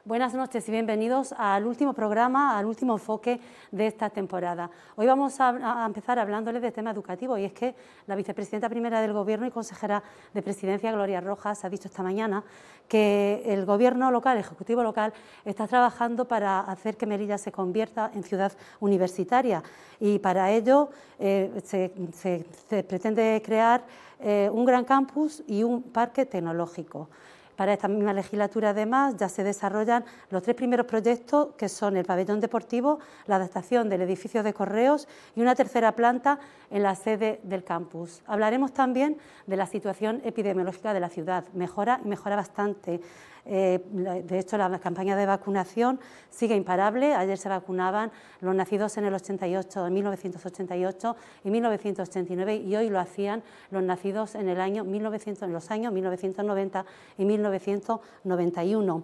Buenas noches y bienvenidos al último programa, al último enfoque de esta temporada. Hoy vamos a empezar hablándoles de tema educativo, y es que la vicepresidenta primera del Gobierno y consejera de Presidencia, Gloria Rojas, ha dicho esta mañana que el Gobierno local, el Ejecutivo local, está trabajando para hacer que Melilla se convierta en ciudad universitaria, y para ello se pretende crear un gran campus y un parque tecnológico. Para esta misma legislatura, además, ya se desarrollan los 3 primeros proyectos, que son el pabellón deportivo, la adaptación del edificio de correos y una tercera planta en la sede del campus. Hablaremos también de la situación epidemiológica de la ciudad. Mejora y mejora bastante. De hecho, la campaña de vacunación sigue imparable. Ayer se vacunaban los nacidos en el 88, en 1988 y 1989, y hoy lo hacían los nacidos en el año 1990 y 1991.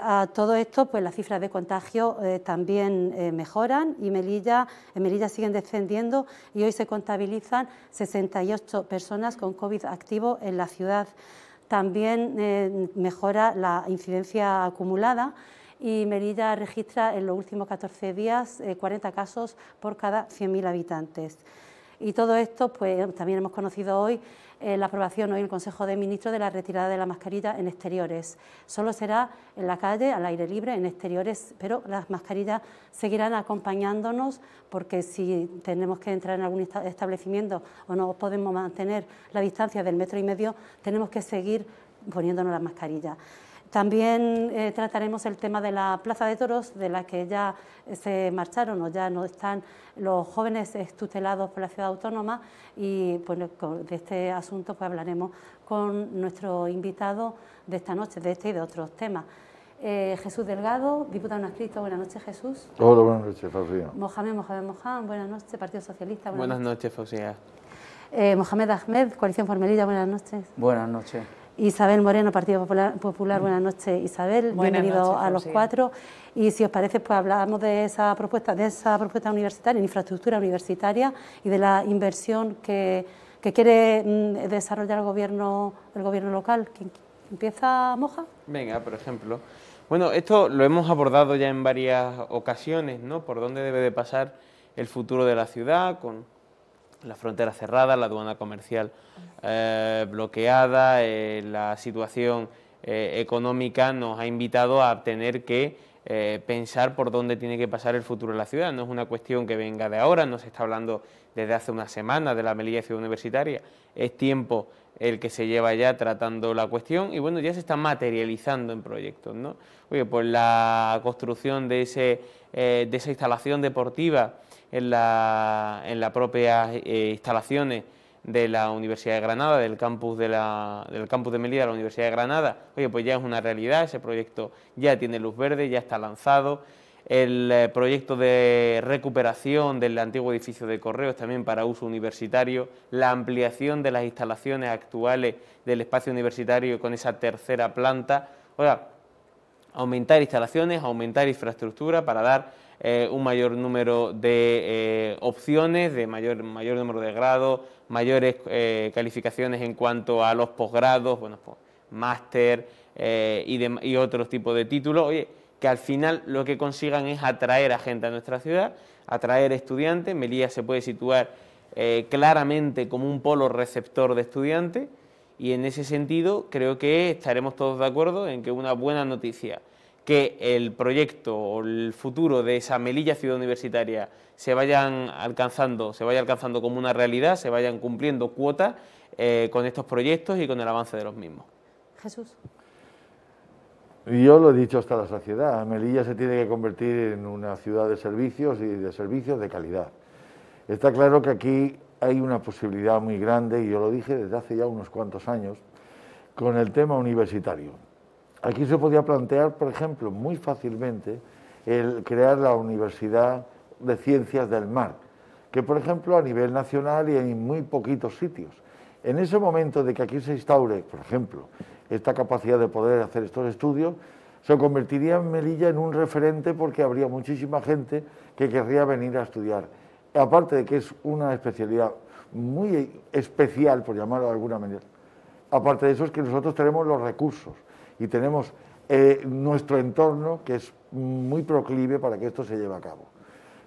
A todo esto, pues las cifras de contagio también mejoran, y en Melilla siguen descendiendo, y hoy se contabilizan 68 personas con COVID activo en la ciudad. También mejora la incidencia acumulada, y Melilla registra en los últimos 14 días 40 casos por cada 100.000 habitantes. Y todo esto, pues también hemos conocido hoy la aprobación hoy en el Consejo de Ministros de la retirada de la mascarilla en exteriores. Solo será en la calle, al aire libre, en exteriores, pero las mascarillas seguirán acompañándonos, porque si tenemos que entrar en algún establecimiento o no podemos mantener la distancia del 1,5 metros, tenemos que seguir poniéndonos las mascarillas. También trataremos el tema de la Plaza de Toros, de la que ya se marcharon o ya no están los jóvenes tutelados por la Ciudad Autónoma, y pues, de este asunto pues hablaremos con nuestro invitado de esta noche, de este y de otros temas. Jesús Delgado, diputado no adscrito. Buenas noches, Jesús. Hola, buenas noches, Fausia. Mohamed Mohamed, buenas noches, Partido Socialista. Buenas noches, Fausia. Mohamed Ahmed, Coalición por Melilla, buenas noches. Buenas noches. Isabel Moreno, Partido Popular, buenas noches, Isabel. Bienvenido a los 4. Y si os parece, pues hablamos de esa propuesta universitaria, en infraestructura universitaria, y de la inversión que quiere desarrollar el gobierno local. ¿Quién empieza, Moja? Venga, por ejemplo. Bueno, esto lo hemos abordado ya en varias ocasiones, ¿no? Por dónde debe de pasar el futuro de la ciudad, con la frontera cerrada, la aduana comercial bloqueada, la situación económica nos ha invitado a tener que pensar por dónde tiene que pasar el futuro de la ciudad. No es una cuestión que venga de ahora, no se está hablando desde hace una semana de la Melilla Ciudad Universitaria, es tiempo el que se lleva ya tratando la cuestión, y bueno, ya se está materializando en proyectos, ¿no? Oye, pues la construcción de esa instalación deportiva en las propias instalaciones de la Universidad de Granada, del campus de Melilla de la Universidad de Granada, oye, pues ya es una realidad. Ese proyecto ya tiene luz verde, ya está lanzado. El proyecto de recuperación del antiguo edificio de correos también para uso universitario, la ampliación de las instalaciones actuales del espacio universitario con esa tercera planta. Oiga, aumentar instalaciones, aumentar infraestructura para dar un mayor número de opciones, de mayor número de grados, mayores calificaciones en cuanto a los posgrados, bueno, pues, máster y otros tipos de títulos. Oye, que al final lo que consigan es atraer a gente a nuestra ciudad, atraer estudiantes. Melilla se puede situar claramente como un polo receptor de estudiantes, y en ese sentido creo que estaremos todos de acuerdo en que una buena noticia que el proyecto o el futuro de esa Melilla Ciudad Universitaria se vaya alcanzando como una realidad, se vayan cumpliendo cuotas con estos proyectos y con el avance de los mismos. Jesús. Yo lo he dicho hasta la saciedad, Melilla se tiene que convertir en una ciudad de servicios, y de servicios de calidad. Está claro que aquí hay una posibilidad muy grande, y yo lo dije desde hace ya unos cuantos años, con el tema universitario. Aquí se podía plantear, por ejemplo, muy fácilmente, el crear la Universidad de Ciencias del Mar, que, por ejemplo, a nivel nacional y en muy poquitos sitios. En ese momento de que aquí se instaure, por ejemplo, esta capacidad de poder hacer estos estudios, se convertiría en Melilla en un referente, porque habría muchísima gente que querría venir a estudiar. Aparte de que es una especialidad muy especial, por llamarlo de alguna manera, aparte de eso es que nosotros tenemos los recursos y tenemos nuestro entorno, que es muy proclive para que esto se lleve a cabo.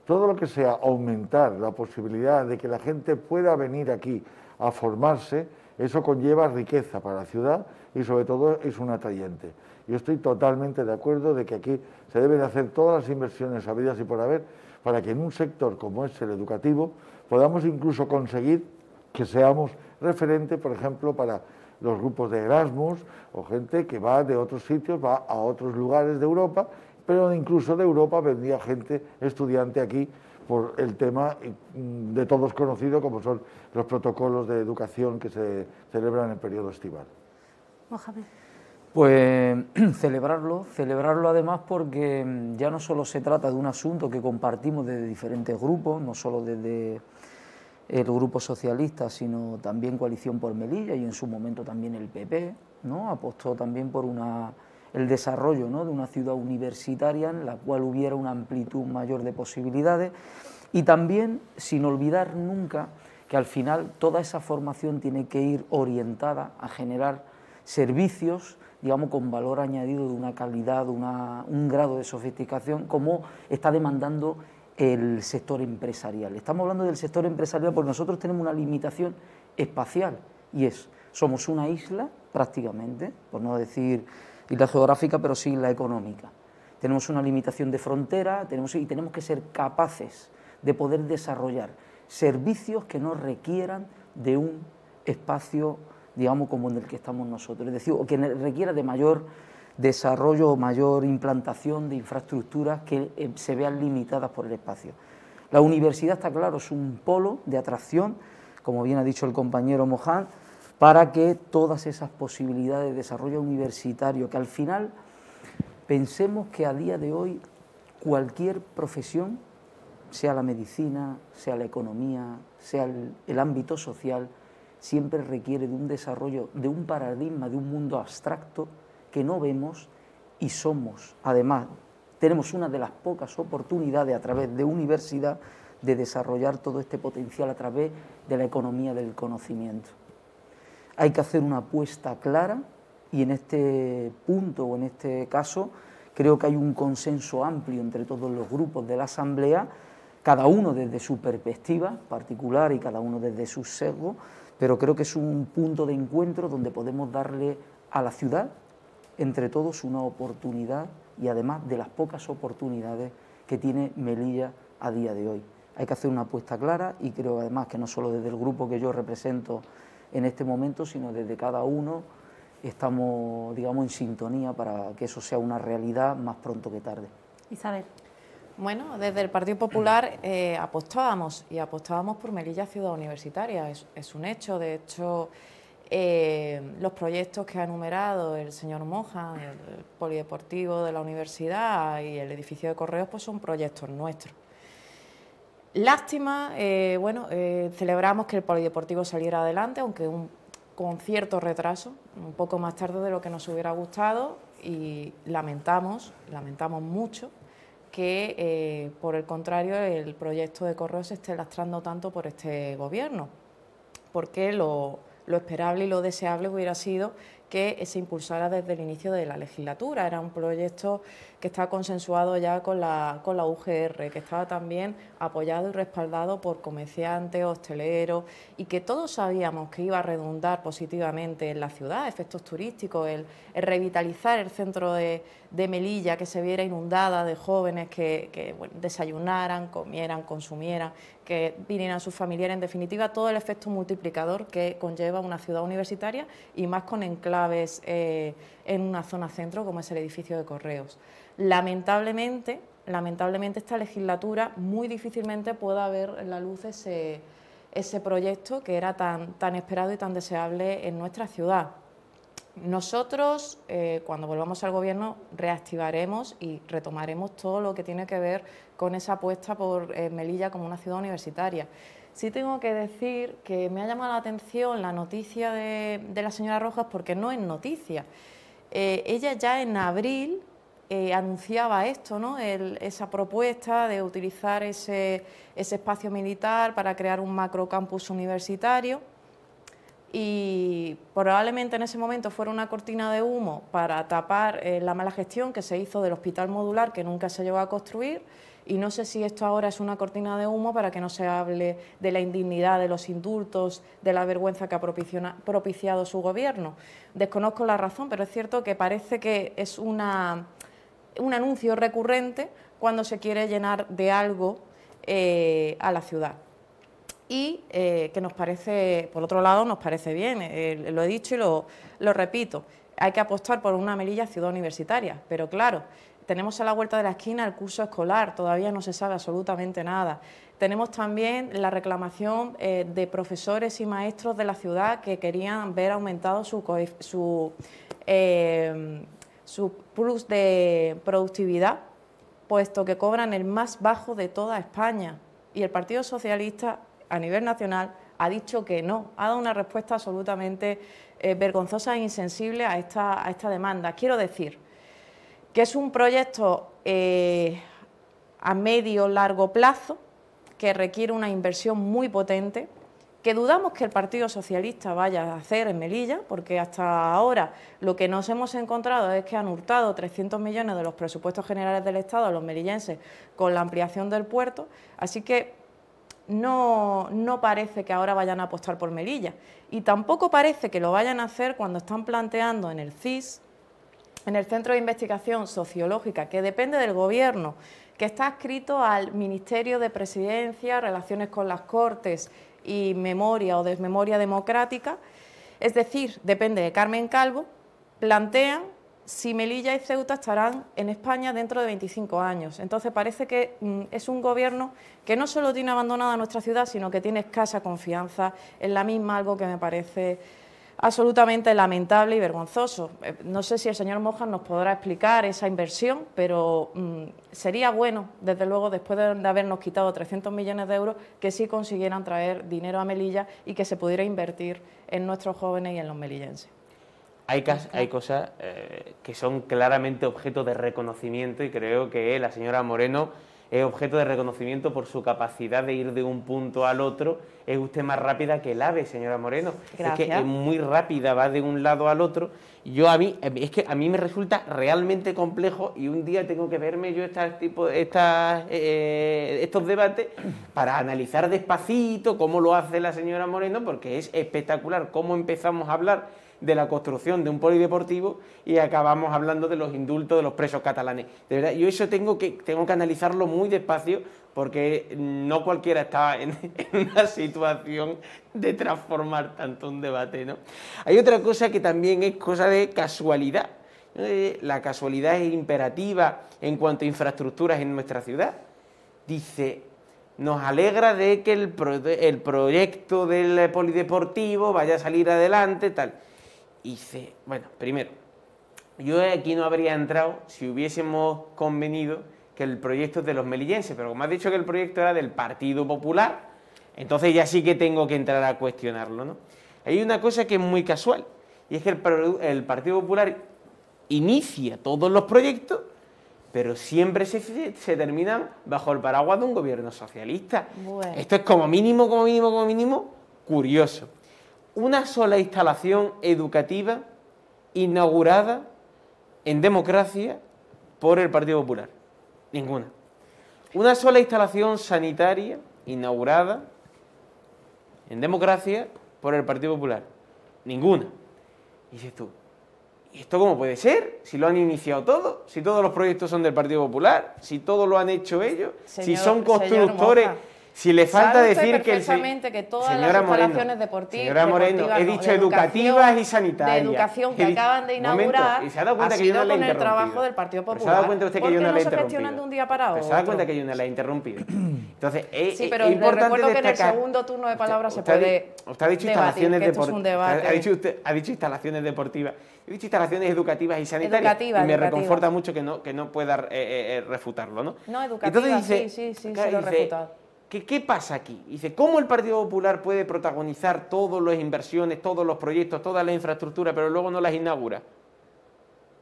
Todo lo que sea aumentar la posibilidad de que la gente pueda venir aquí a formarse, eso conlleva riqueza para la ciudad y sobre todo es un atrayente. Yo estoy totalmente de acuerdo de que aquí se deben hacer todas las inversiones habidas y por haber para que en un sector como es el educativo podamos incluso conseguir que seamos referente, por ejemplo, para los grupos de Erasmus o gente que va de otros sitios, va a otros lugares de Europa, pero incluso de Europa vendría gente estudiante aquí por el tema de todos conocido como son los protocolos de educación que se celebran en el periodo estival. Mohamed. Pues celebrarlo además porque ya no solo se trata de un asunto que compartimos desde diferentes grupos, no solo desde el Grupo Socialista, sino también Coalición por Melilla y en su momento también el PP, ¿no? Apostó también por el desarrollo, ¿no?, de una ciudad universitaria en la cual hubiera una amplitud mayor de posibilidades y también sin olvidar nunca que al final toda esa formación tiene que ir orientada a generar servicios, digamos, con valor añadido de una calidad, un grado de sofisticación como está demandando el sector empresarial. Estamos hablando del sector empresarial porque nosotros tenemos una limitación espacial y somos una isla prácticamente, por no decir isla geográfica, pero sí isla económica. Tenemos una limitación de frontera y tenemos que ser capaces de poder desarrollar servicios que no requieran de un espacio, digamos, como en el que estamos nosotros, es decir, o que requiera de mayor desarrollo o mayor implantación de infraestructuras que se vean limitadas por el espacio. La universidad, está claro, es un polo de atracción, como bien ha dicho el compañero Mohamed, para que todas esas posibilidades de desarrollo universitario, que al final pensemos que a día de hoy cualquier profesión, sea la medicina, sea la economía, sea el ámbito social, siempre requiere de un desarrollo, de un paradigma, de un mundo abstracto que no vemos y somos, además, tenemos una de las pocas oportunidades a través de universidad de desarrollar todo este potencial a través de la economía del conocimiento. Hay que hacer una apuesta clara y en este punto o en este caso creo que hay un consenso amplio entre todos los grupos de la Asamblea, cada uno desde su perspectiva particular y cada uno desde su sesgo, pero creo que es un punto de encuentro donde podemos darle a la ciudad entre todos una oportunidad y además de las pocas oportunidades que tiene Melilla a día de hoy. Hay que hacer una apuesta clara y creo además que no solo desde el grupo que yo represento en este momento, sino desde cada uno estamos, digamos, en sintonía para que eso sea una realidad más pronto que tarde. Isabel. Bueno, desde el Partido Popular apostábamos por Melilla ciudad universitaria, es un hecho. De hecho, los proyectos que ha enumerado el señor Moja, el polideportivo de la universidad y el edificio de correos, pues son proyectos nuestros. Lástima, celebramos que el polideportivo saliera adelante, aunque con cierto retraso, un poco más tarde de lo que nos hubiera gustado, y lamentamos mucho que, por el contrario, el proyecto de correos se esté lastrando tanto por este gobierno, porque lo esperable y lo deseable hubiera sido que se impulsara desde el inicio de la legislatura. Era un proyecto que estaba consensuado ya con la UGR, que estaba también apoyado y respaldado por comerciantes, hosteleros, y que todos sabíamos que iba a redundar positivamente en la ciudad, efectos turísticos, el revitalizar el centro de Melilla, que se viera inundada de jóvenes que desayunaran, comieran, consumieran, que vinieran sus familiares, en definitiva todo el efecto multiplicador que conlleva una ciudad universitaria y más con enclaves en una zona centro como es el edificio de correos. Lamentablemente esta legislatura muy difícilmente pueda ver en la luz ese proyecto que era tan esperado y tan deseable en nuestra ciudad. Nosotros, cuando volvamos al Gobierno, reactivaremos y retomaremos todo lo que tiene que ver con esa apuesta por Melilla como una ciudad universitaria. Sí tengo que decir que me ha llamado la atención la noticia de la señora Rojas, porque no es noticia. Ella ya en abril anunciaba esto, ¿no? Esa propuesta de utilizar ese espacio militar para crear un macrocampus universitario. y probablemente en ese momento fuera una cortina de humo para tapar la mala gestión que se hizo del hospital modular, que nunca se llegó a construir, y no sé si esto ahora es una cortina de humo para que no se hable de la indignidad, de los indultos, de la vergüenza que ha propiciado su gobierno. Desconozco la razón, pero es cierto que parece que es un anuncio recurrente cuando se quiere llenar de algo a la ciudad. Y que nos parece, por otro lado, nos parece bien, lo he dicho y lo repito, hay que apostar por una Melilla ciudad universitaria, pero claro, tenemos a la vuelta de la esquina el curso escolar, todavía no se sabe absolutamente nada. Tenemos también la reclamación de profesores y maestros de la ciudad que querían ver aumentado su plus de productividad, puesto que cobran el más bajo de toda España. Y el Partido Socialista, a nivel nacional, ha dicho que no, ha dado una respuesta absolutamente vergonzosa e insensible a esta demanda. Quiero decir que es un proyecto a medio largo plazo que requiere una inversión muy potente, que dudamos que el Partido Socialista vaya a hacer en Melilla, porque hasta ahora lo que nos hemos encontrado es que han hurtado 300 millones de los presupuestos generales del Estado a los melillenses con la ampliación del puerto, así que no parece que ahora vayan a apostar por Melilla, y tampoco parece que lo vayan a hacer cuando están planteando en el CIS, en el Centro de Investigación Sociológica, que depende del Gobierno, que está adscrito al Ministerio de Presidencia, Relaciones con las Cortes y Memoria o Desmemoria Democrática, es decir, depende de Carmen Calvo, plantean si Melilla y Ceuta estarán en España dentro de 25 años. Entonces parece que es un Gobierno que no solo tiene abandonada nuestra ciudad, sino que tiene escasa confianza en la misma, algo que me parece absolutamente lamentable y vergonzoso. No sé si el señor Mojas nos podrá explicar esa inversión, pero sería bueno, desde luego, después de habernos quitado 300 millones de euros, que sí consiguieran traer dinero a Melilla y que se pudiera invertir en nuestros jóvenes y en los melillenses. Hay cosas que son claramente objeto de reconocimiento, y creo que la señora Moreno es objeto de reconocimiento por su capacidad de ir de un punto al otro. Es usted más rápida que el ave, señora Moreno. Gracias. Es que es muy rápida, va de un lado al otro. A mí me resulta realmente complejo, y un día tengo que verme yo estos debates para analizar despacito cómo lo hace la señora Moreno, porque es espectacular cómo empezamos a hablar de la construcción de un polideportivo y acabamos hablando de los indultos de los presos catalanes. De verdad, yo eso tengo que analizarlo muy despacio, porque no cualquiera está en una situación de transformar tanto un debate, ¿no? Hay otra cosa que también es cosa de casualidad. La casualidad es imperativa en cuanto a infraestructuras en nuestra ciudad. Dice, nos alegra de que el proyecto del polideportivo vaya a salir adelante, tal. Y dice, bueno, primero, yo aquí no habría entrado si hubiésemos convenido que el proyecto es de los melillenses, pero como has dicho que el proyecto era del Partido Popular, entonces ya sí que tengo que entrar a cuestionarlo, ¿no? Hay una cosa que es muy casual, y es que el Partido Popular inicia todos los proyectos, pero siempre se terminan bajo el paraguas de un gobierno socialista. Bueno. Esto es como mínimo, curioso. Una sola instalación educativa inaugurada en democracia por el Partido Popular. Ninguna. Una sola instalación sanitaria inaugurada en democracia por el Partido Popular. Ninguna. Y dices tú, ¿y esto cómo puede ser? Si lo han iniciado todo, si todos los proyectos son del Partido Popular, si todo lo han hecho ellos, si son constructores. Si le falta decir que todas las instalaciones deportivas, señora Moreno, he dicho educativas y sanitarias. De educación que acaban de inaugurar, ¿y se ha dado cuenta ha que yo no sido la he con el interrumpido? trabajo del Partido Popular. ¿Se ha dado cuenta usted que yo no la he no se interrumpido? gestionan de un día para otro. ¿Se ha dado cuenta que yo no la he interrumpido? Entonces, sí, pero es le importante recuerdo que en el destacar. segundo turno de palabras Usted se puede ha dicho debatir, instalaciones que esto es un debate. ha dicho instalaciones deportivas. He dicho instalaciones educativas y sanitarias. Educativas, y me educativas. reconforta mucho que no pueda refutarlo, ¿no? No, educativas, entonces dice, sí, claro, se lo he dice, refutado. ¿Qué pasa aquí? Dice, ¿cómo el Partido Popular puede protagonizar todas las inversiones, todos los proyectos, toda la infraestructura, pero luego no las inaugura?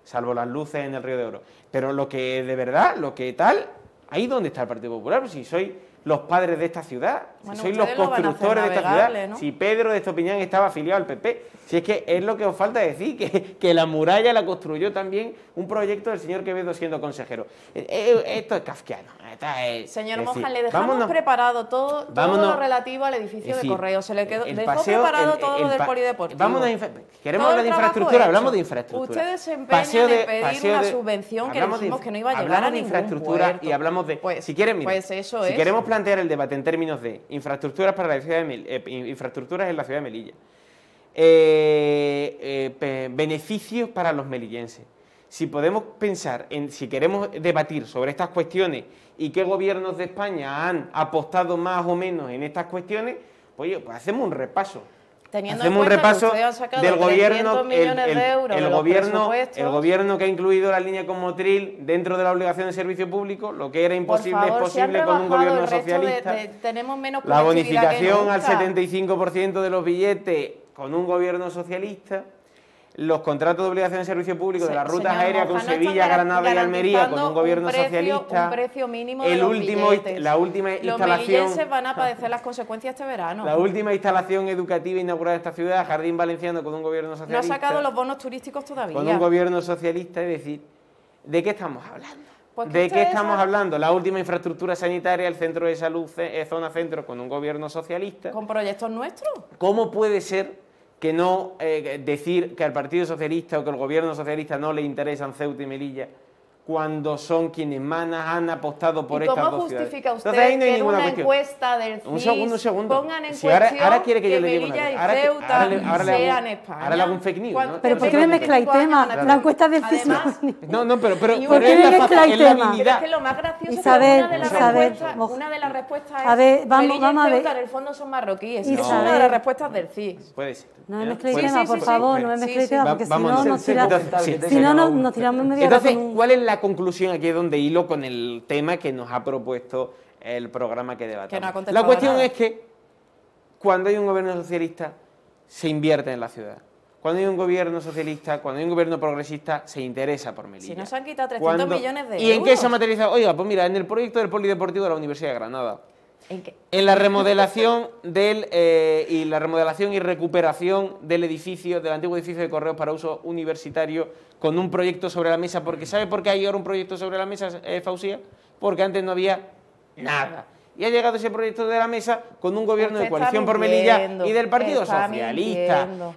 Salvo las luces en el Río de Oro. Pero lo que de verdad, lo que tal, ahí donde está el Partido Popular, pues si soy los padres de esta ciudad, Bueno, si sois los ustedes lo van a hacer constructores de esta navegable, ciudad, ¿no? si Pedro de Estopiñán estaba afiliado al PP, si es que es lo que os falta decir, que la muralla la construyó también un proyecto del señor Quevedo siendo consejero. Esto es kafkiano. Señor es decir, Moja, le dejamos vámonos- preparado todo vámonos- lo relativo al edificio es de decir, correo. Se le quedó, el dejó paseo- preparado el- todo el lo del pa- polideportivo. Vamos queremos Todo hablar el de trabajo infraestructura, hecho. hablamos de infraestructura. Ustedes se empeñan Paseo en pedir una subvención que hablamos de dijimos que no iba a llegar hablamos a de ningún infraestructura puerto. y hablamos de... Pues- si quieren, mira, pues eso si es. queremos plantear el debate en términos de infraestructuras para la ciudad de infraestructuras en la ciudad de Melilla, beneficios para los melillenses. Si podemos pensar en, si queremos debatir sobre estas cuestiones y qué gobiernos de España han apostado más o menos en estas cuestiones, pues hacemos un repaso. Teniendo Hacemos en un cuenta que repaso ustedes han sacado del 300 gobierno, millones de euros de los presupuestos. el gobierno que ha incluido la línea con Motril dentro de la obligación de servicio público, lo que era imposible Por favor, es si han posible con un rebajado gobierno el resto socialista. tenemos menos La conectividad que bonificación al nunca. 75% de los billetes con un gobierno socialista, los contratos de obligación de servicio público de las rutas Señor aéreas con Moja, no están Sevilla, Granada y Almería con garantizando un gobierno precio, socialista. un precio mínimo de el los último, billetes. la última Los instalación, melillenses van a padecer las consecuencias este verano. la última instalación educativa inaugurada en esta ciudad, Jardín Valenciano con un gobierno No ha socialista. sacado los bonos turísticos todavía. Con un gobierno socialista, es decir, ¿de qué estamos hablando? Pues que ¿De qué ustedes estamos han- hablando? La última infraestructura sanitaria, el centro de salud, zona centro, con un gobierno socialista. ¿Con proyectos nuestros? ¿Cómo puede ser que no decir que al Partido Socialista o que al Gobierno Socialista no le interesan Ceuta y Melilla cuando son quienes más han apostado por ¿Y estas cómo dos ciudades? justifica usted Entonces, ahí no hay que en ninguna una cuestión. encuesta del CIS Un segundo. pongan en Si ahora cuestión quiere que yo le diga Melilla una y cosa. Ceuta ahora le hago- sean España? ahora le hago un fake news, ¿no? Pero ¿por qué me Además- mezcláis temas? La encuesta del CIS. No, pero ¿Y pero por es qué la mezcláis es la temas? Pero habilidad. es que lo más gracioso Isabel, es que una de las Isabel, respuestas, Moja. una de las respuestas A ver, es vamos Melilla y a ver. Ceuta en el fondo son marroquíes. Es Isabel. una de las respuestas del CIS. Puede ser. No me ¿no? mezcléis Puede temas, ser. por favor, no me Sí, mezcléis sí. temas, porque si Vámonos. no nos tiramos... Entonces, Si no, nos tiramos media hora Entonces, con un... ¿cuál es la conclusión? Aquí es donde hilo con el tema que nos ha propuesto el programa que debatamos. Que no ha contestado La cuestión nada. es que cuando hay un gobierno socialista se invierte en la ciudad. Cuando hay un gobierno socialista, cuando hay un gobierno progresista, se interesa por Melilla. Si nos han quitado 300 millones de euros. ¿Y en qué se ha materializado? Oiga, pues mira, en el proyecto del Polideportivo de la Universidad de Granada. ¿En qué? En la remodelación y recuperación del edificio, del antiguo edificio de correos para uso universitario, con un proyecto sobre la mesa, porque ¿sabe por qué hay ahora un proyecto sobre la mesa, Fausía? Porque antes no había nada. Y ha llegado ese proyecto de la mesa con un gobierno Usted de coalición está por Melilla mintiendo, y del Partido está Socialista. mintiendo.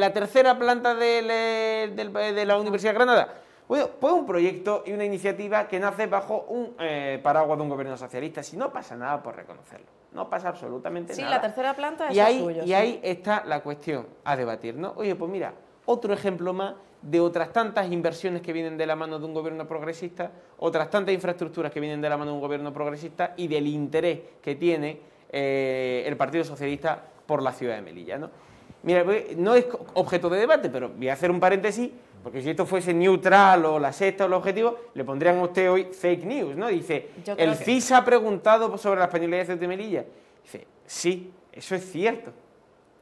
La tercera planta de la Universidad de Granada. Bueno, pues un proyecto y una iniciativa que nace bajo un paraguas de un gobierno socialista. Si no pasa nada por reconocerlo, no pasa absolutamente Sí, nada. la tercera planta es Y ahí, suyo. y sí. ahí está la cuestión a debatir, ¿no? Oye, pues mira, otro ejemplo más de otras tantas inversiones que vienen de la mano de un gobierno progresista, otras tantas infraestructuras que vienen de la mano de un gobierno progresista y del interés que tiene el Partido Socialista por la ciudad de Melilla, ¿no? Mira, pues, no es objeto de debate, pero voy a hacer un paréntesis, porque si esto fuese neutral o la sexta o el objetivo, le pondrían a usted hoy fake news, ¿no? Dice, Yo creo el que- CIS ha preguntado sobre la españolidad de Ceuta y Melilla. Dice, sí, eso es cierto.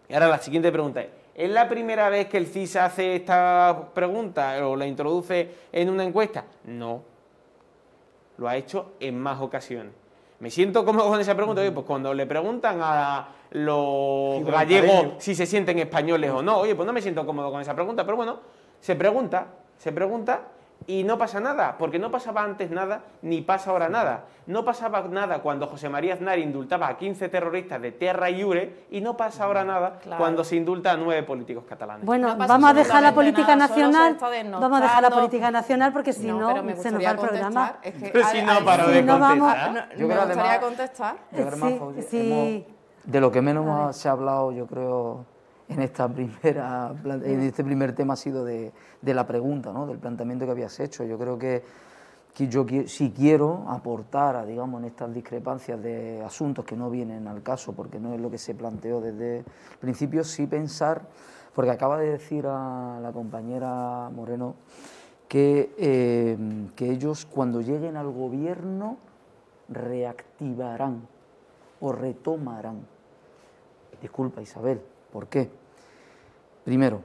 Y ahora la siguiente pregunta es la primera vez que el CIS hace esta pregunta o la introduce en una encuesta? No, lo ha hecho en más ocasiones. ¿Me siento cómodo con esa pregunta? Oye, pues cuando le preguntan a los gallegos si se sienten españoles o no, oye, pues no me siento cómodo con esa pregunta, pero bueno, se pregunta y no pasa nada, porque no pasaba antes nada, ni pasa ahora nada. No pasaba nada cuando José María Aznar indultaba a 15 terroristas de Terra y Ure, y no pasa ahora nada Claro. cuando se indulta a 9 políticos catalanes. Bueno, No pasa vamos a dejar la absolutamente política nada, solo se nacional. está desnostando. Vamos a dejar la política nacional porque si No, no, pero me se nos gustaría va el programa. contestar. Es que Pero si no paro sí, de no vamos- contestar. No, Yo me creo gustaría además- contestar. Yo creo más, Sí, Fauci, sí. de lo que menos se ha hablado, yo creo, en este primer tema ha sido de la pregunta, ¿no? Del planteamiento que habías hecho. Yo creo que si quiero aportar, digamos, en estas discrepancias de asuntos que no vienen al caso, porque no es lo que se planteó desde el principio, sí pensar, porque acaba de decir a la compañera Moreno que ellos cuando lleguen al gobierno reactivarán o retomarán. Disculpa, Isabel, ¿por qué? Primero,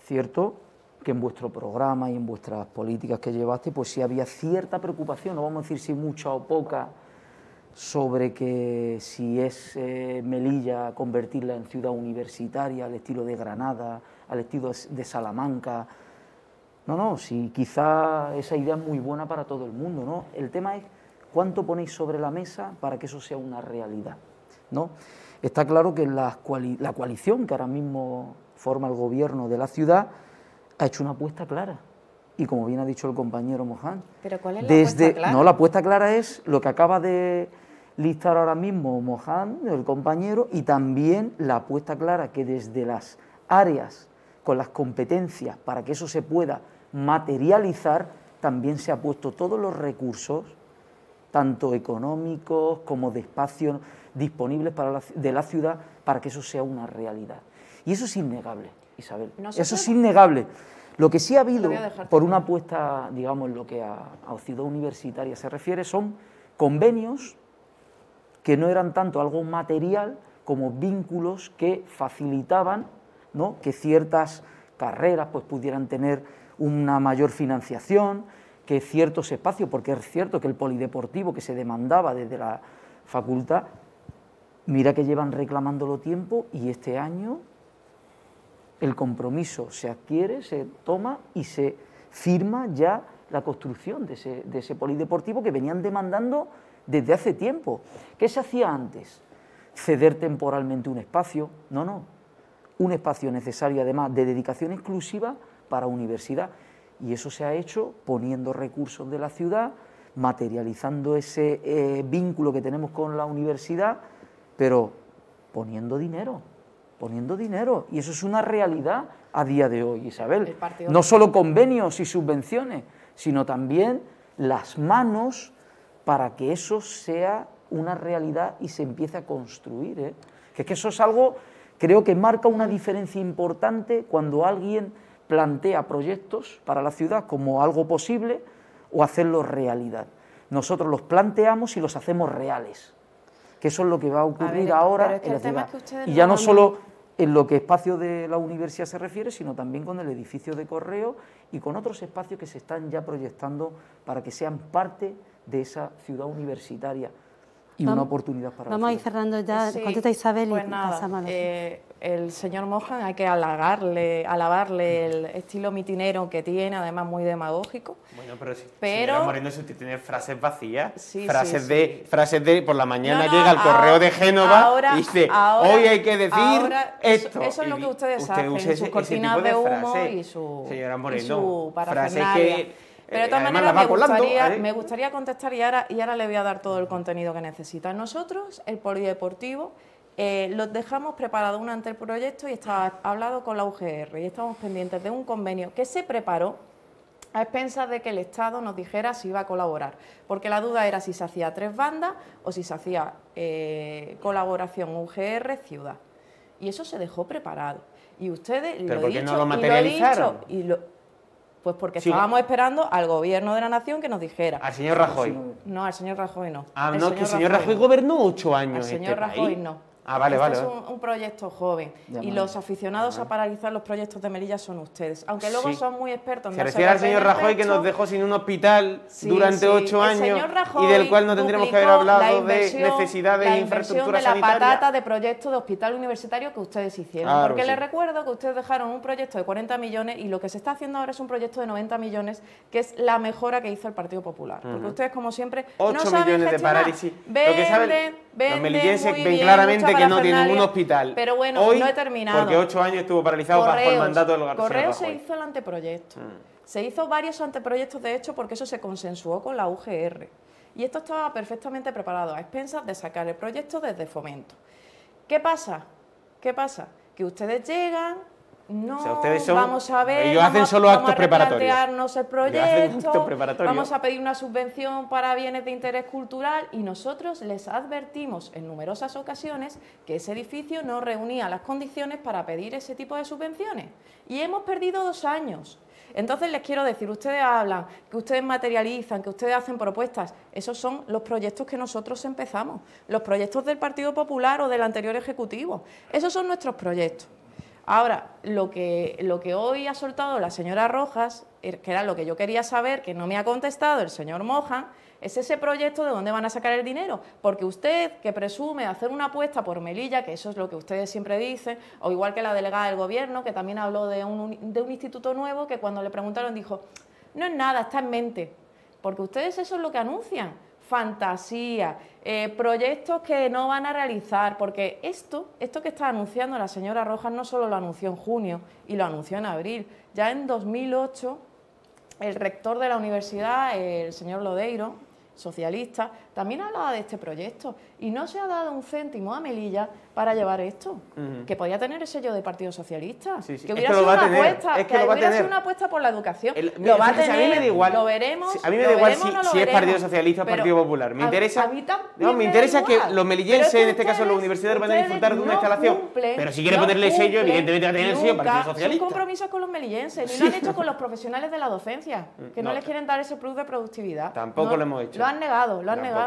cierto que en vuestro programa y en vuestras políticas que llevaste, pues sí había cierta preocupación, no vamos a decir si mucha o poca, sobre que si es Melilla convertirla en ciudad universitaria al estilo de Granada, al estilo de Salamanca. No, si quizá esa idea es muy buena para todo el mundo, ¿no? El tema es cuánto ponéis sobre la mesa para que eso sea una realidad, ¿no? Está claro que la coalición que ahora mismo forma el gobierno de la ciudad ha hecho una apuesta clara. Y como bien ha dicho el compañero Moján, ¿pero cuál es la apuesta clara? No, la apuesta clara es lo que acaba de listar ahora mismo Moján, el compañero, y también la apuesta clara que desde las áreas con las competencias para que eso se pueda materializar, también se ha puesto todos los recursos, tanto económicos como de espacio disponibles de la ciudad, para que eso sea una realidad. Y eso es innegable, Isabel, eso es innegable. Lo que sí ha habido, por una apuesta, digamos, en lo que a ciudad universitaria se refiere, son convenios que no eran tanto algo material como vínculos que facilitaban, ¿no?, que ciertas carreras pues pudieran tener una mayor financiación, que ciertos espacios, porque es cierto que el polideportivo que se demandaba desde la facultad, mira que llevan reclamándolo tiempo y este año el compromiso se adquiere, se toma y se firma ya la construcción de ese polideportivo que venían demandando desde hace tiempo. ¿Qué se hacía antes? Ceder temporalmente un espacio, no, un espacio necesario además de dedicación exclusiva para universidad, y eso se ha hecho poniendo recursos de la ciudad, materializando ese vínculo que tenemos con la universidad, pero poniendo dinero, y eso es una realidad a día de hoy, Isabel. No solo convenios y subvenciones, sino también las manos para que eso sea una realidad y se empiece a construir, ¿eh? Que es que eso es algo, creo que marca una diferencia importante cuando alguien plantea proyectos para la ciudad como algo posible o hacerlos realidad. Nosotros los planteamos y los hacemos reales, que eso es lo que va a ocurrir ahora en la ciudad. Y ya no solo en lo que espacio de la universidad se refiere, sino también con el edificio de correo y con otros espacios que se están ya proyectando para que sean parte de esa ciudad universitaria y una oportunidad para la ciudad. Vamos a ir cerrando ya. Sí, contesta Isabel pues y nada, pasamos. el señor Moján hay que alabarle el estilo mitinero que tiene, además muy demagógico. Bueno, pero señora Moreno, si usted tiene frases vacías, sí, frases sí. de por la mañana llega el correo de Génova y dice, hoy hay que decir esto. Eso es lo que ustedes usted hacen, sus cortinas de humo y señora Moreno, parafernalia. Pero de todas maneras me gustaría contestar y ahora le voy a dar todo el contenido que necesita. Nosotros, el polideportivo, los dejamos preparado un anteproyecto y estaba hablado con la UGR y estamos pendientes de un convenio que se preparó a expensas de que el Estado nos dijera si iba a colaborar, porque la duda era si se hacía 3 bandas o si se hacía colaboración UGR-Ciudad. Y eso se dejó preparado. Y ustedes, ¿pero por qué no lo materializaron? Pues porque estábamos esperando al Gobierno de la Nación que nos dijera. ¿Al señor Rajoy? No, al señor Rajoy no. Ah, no, que el señor Rajoy gobernó 8 años. Al señor Rajoy no. Ah, vale, este es un proyecto joven y los aficionados a paralizar los proyectos de Melilla son ustedes, aunque luego son muy expertos en se refiere al señor Rajoy que nos dejó sin un hospital durante 8 años y del cual no tendríamos que haber hablado de necesidades de infraestructura sanitaria. La patata de proyecto de hospital universitario que ustedes hicieron, claro, porque les recuerdo que ustedes dejaron un proyecto de 40 millones y lo que se está haciendo ahora es un proyecto de 90 millones, que es la mejora que hizo el Partido Popular, porque ustedes, como siempre, 8 no saben millones de parálisis. Lo que saben, los melillenses ven bien, claramente que no tienen un hospital. Pero bueno, hoy, no he terminado. Porque 8 años estuvo paralizado bajo el mandato del señor Rajoy. Correos se hizo el anteproyecto. Se hizo varios anteproyectos, de hecho, porque eso se consensuó con la UGR. Y esto estaba perfectamente preparado, a expensas de sacar el proyecto desde Fomento. ¿Qué pasa? Que ustedes llegan... No, o sea, ustedes vamos a ver, ellos hacen solo actos preparatorios. Replantearnos el proyecto, vamos a pedir una subvención para bienes de interés cultural y nosotros les advertimos en numerosas ocasiones que ese edificio no reunía las condiciones para pedir ese tipo de subvenciones. Y hemos perdido 2 años. Entonces les quiero decir, ustedes hablan, que ustedes materializan, que ustedes hacen propuestas. Esos son los proyectos que nosotros empezamos, los proyectos del Partido Popular o del anterior Ejecutivo. Esos son nuestros proyectos. Ahora, lo que hoy ha soltado la señora Rojas, que era lo que yo quería saber, que no me ha contestado el señor Mohan, es ese proyecto de dónde van a sacar el dinero. Porque usted, que presume hacer una apuesta por Melilla, que eso es lo que ustedes siempre dicen, o igual que la delegada del Gobierno, que también habló de un instituto nuevo, que cuando le preguntaron dijo, no es nada, está en mente. Porque ustedes eso es lo que anuncian, fantasía, proyectos que no van a realizar, porque esto que está anunciando la señora Rojas no solo lo anunció en junio y lo anunció en abril, ya en 2008 el rector de la universidad, el señor Lodeiro, socialista, también hablaba de este proyecto y no se ha dado un céntimo a Melilla para llevar esto, que podía tener el sello del Partido Socialista, Sí, sí. que hubiera sido una apuesta, que hubiera sido una apuesta por la educación. Lo va a tener, a mí me da igual, lo veremos, a mí me da igual no si es Partido Socialista o Partido Popular. Me interesa, me interesa que los melillenses, en este caso los universitarios, van a disfrutar de una instalación. Pero si quiere ponerle sello, evidentemente va a tener el sello Partido Socialista. Son compromisos con los melillenses, ni lo han hecho con los profesionales de la docencia, que no les quieren dar ese plus de productividad. Tampoco lo hemos hecho. Lo han negado, lo han negado.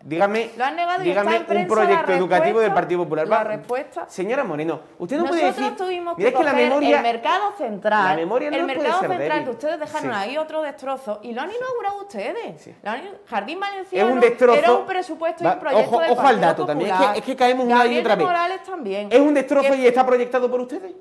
Dígame, Lo han negado y dígame está en un prensa proyecto la educativo del respuesta, Partido Popular. La respuesta. Señora Moreno, usted no puede Nosotros decir... tuvimos Mira, que es que la coger memoria... el mercado central, La memoria no el puede mercado ser central débil. que ustedes dejaron Sí. ahí otro destrozo y lo han inaugurado ustedes. Sí. Jardín Es Valenciano un destrozo. era un presupuesto y un proyecto del Ojo al Partido dato también, Popular. es que caemos una y otra vez. Morales también. ¿Es un destrozo Que- y está proyectado por ustedes?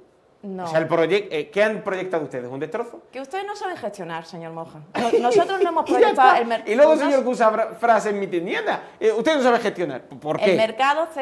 No. O sea, el proyecto, ¿qué han proyectado ustedes? ¿Un destrozo? Que ustedes no saben gestionar, señor Moja. Nosotros no hemos Y ya proyectado está. el mercado. Y luego, señor, que usa frases mitidianas. Usted no sabe gestionar. ¿Por qué? El mercado Traduzca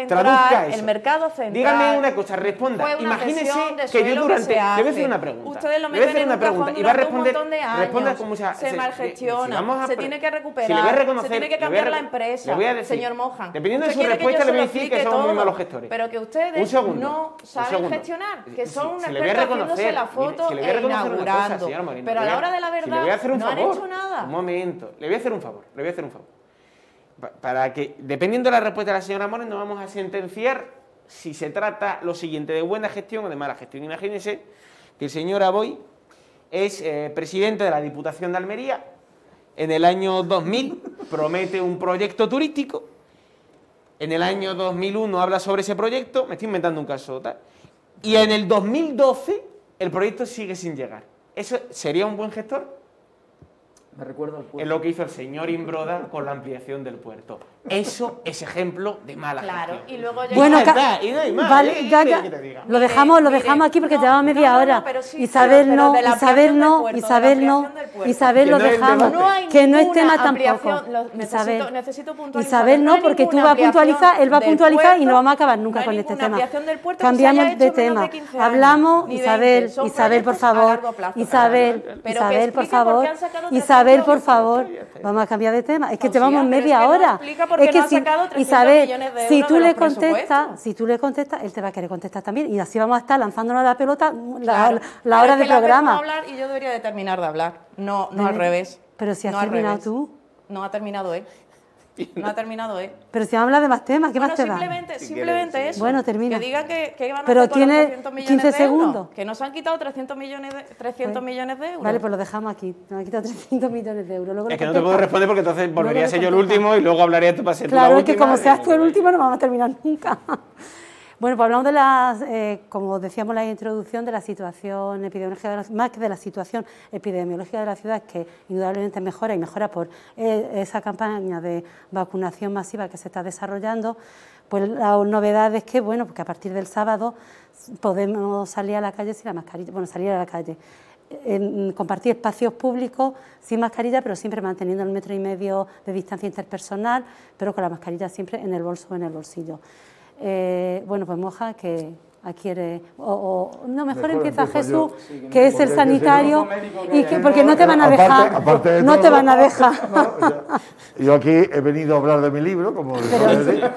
central, eso. el mercado central. Dígame una cosa, responda. Fue una Imagínese cesión de que yo suelo durante... se Le voy a hace. hacer una pregunta. Ustedes lo Le voy a meten hacer en una un cajón pregunta y va a durante un responder... montón de años. Responda como sea. Se malgestiona, si vamos a se pre- tiene que recuperar, si le voy a reconocer, se tiene que le voy a cambiar la re- empresa, le voy a decir, señor Moja. dependiendo de Usted su quiere respuesta, yo le voy a se lo decir que explique somos muy todo, malos gestores. Pero que Un ustedes segundo, no un saben segundo. gestionar, que Si- son un si le voy a experto haciéndose reconocer, la mire, foto si le voy a e reconocer una cosa, inaugurando. señora Moreno, Pero a la hora de la si le verdad voy a hacer un no han favor, hecho nada. Un momento, le voy a hacer un favor, le voy a hacer un favor. Para que, dependiendo de la respuesta de la señora Moreno, vamos a sentenciar si se trata lo siguiente, de buena gestión o de mala gestión. Imagínense que el señor Aboy es presidente de la Diputación de Almería. En el año 2000 promete un proyecto turístico. En el año 2001 habla sobre ese proyecto, me estoy inventando un caso tal. Y en el 2012 el proyecto sigue sin llegar. ¿Eso sería un buen gestor? Me recuerda al puerto. Es lo que hizo el señor Imbroda con la ampliación del puerto. Eso es ejemplo de mala Claro, gestión. y luego ya Bueno, Ya está, y no hay más, vale, ya, ¿qué ya. que te diga? Lo dejamos Mire, aquí porque no, llevaba media no, no, hora. pero sí, Isabel pero no, de la Isabel ampliación no, del puerto, Isabel de la no, ampliación del puerto. Isabel Que lo no es el dejamos, debate. que no es tema ninguna ampliación, tampoco. necesito, necesito puntualizar. Isabel no, hay porque tú ninguna vas a puntualizar, ampliación él va a del puntualizar y puerto, no vamos a acabar nunca no hay con este ninguna tema. ampliación del puerto que se Cambiamos haya de hecho menos tema. de 15 años, Hablamos, ni Isabel, 20, son Isabel, por proyectos a favor, largo plazo, Isabel, pero que Isabel, por explique por favor, qué han sacado Isabel, 300 por favor, Ya está. vamos a cambiar de tema. Es que Pues llevamos sí, pero es media que no hora. explica por qué Es que no han sacado 300 Isabel, millones de si euros tú de le los contestas, presupuestos. si tú le contestas, él te va a querer contestar también y así vamos a estar lanzándonos la pelota Claro. la Pero hora es de que la dejan programa. hablar y yo debería de terminar de hablar, no al revés. Pero si has No al terminado revés. tú. No ha terminado él. No ha terminado él. Pero si vamos a hablar de más temas, ¿qué Bueno, más te da? simplemente eso. Bueno, termina. Que digan que van a Pero hacer con los tiene 300 millones 15 de euros. segundos. Que nos han quitado 300 millones de euros. Vale, pues lo dejamos aquí. Nos han quitado 300 millones de euros. Luego Es lo que no te puedo contestas. responder porque entonces volvería Luego a ser le yo el contestas. último y luego hablaría tú para ser tú la Claro, es que última. como seas tú el último no vamos a terminar nunca. Bueno, pues hablamos de las, como decíamos en la introducción, de la situación epidemiológica, más que de la situación epidemiológica de la ciudad, que indudablemente mejora y mejora por esa campaña de vacunación masiva que se está desarrollando. Pues la novedad es que, bueno, porque a partir del sábado podemos salir a la calle sin la mascarilla, bueno, salir a la calle. Compartir espacios públicos sin mascarilla, pero siempre manteniendo el 1,5 metros de distancia interpersonal, pero con la mascarilla siempre en el bolso o en el bolsillo. Bueno, pues Moja, que adquiere, no, mejor empieza empiezo yo. Jesús, que es el sanitario, y que, porque no te van a Aparte- dejar, aparte de no todo, te van a dejar. no, yo aquí he venido a hablar de mi libro, como suele decir,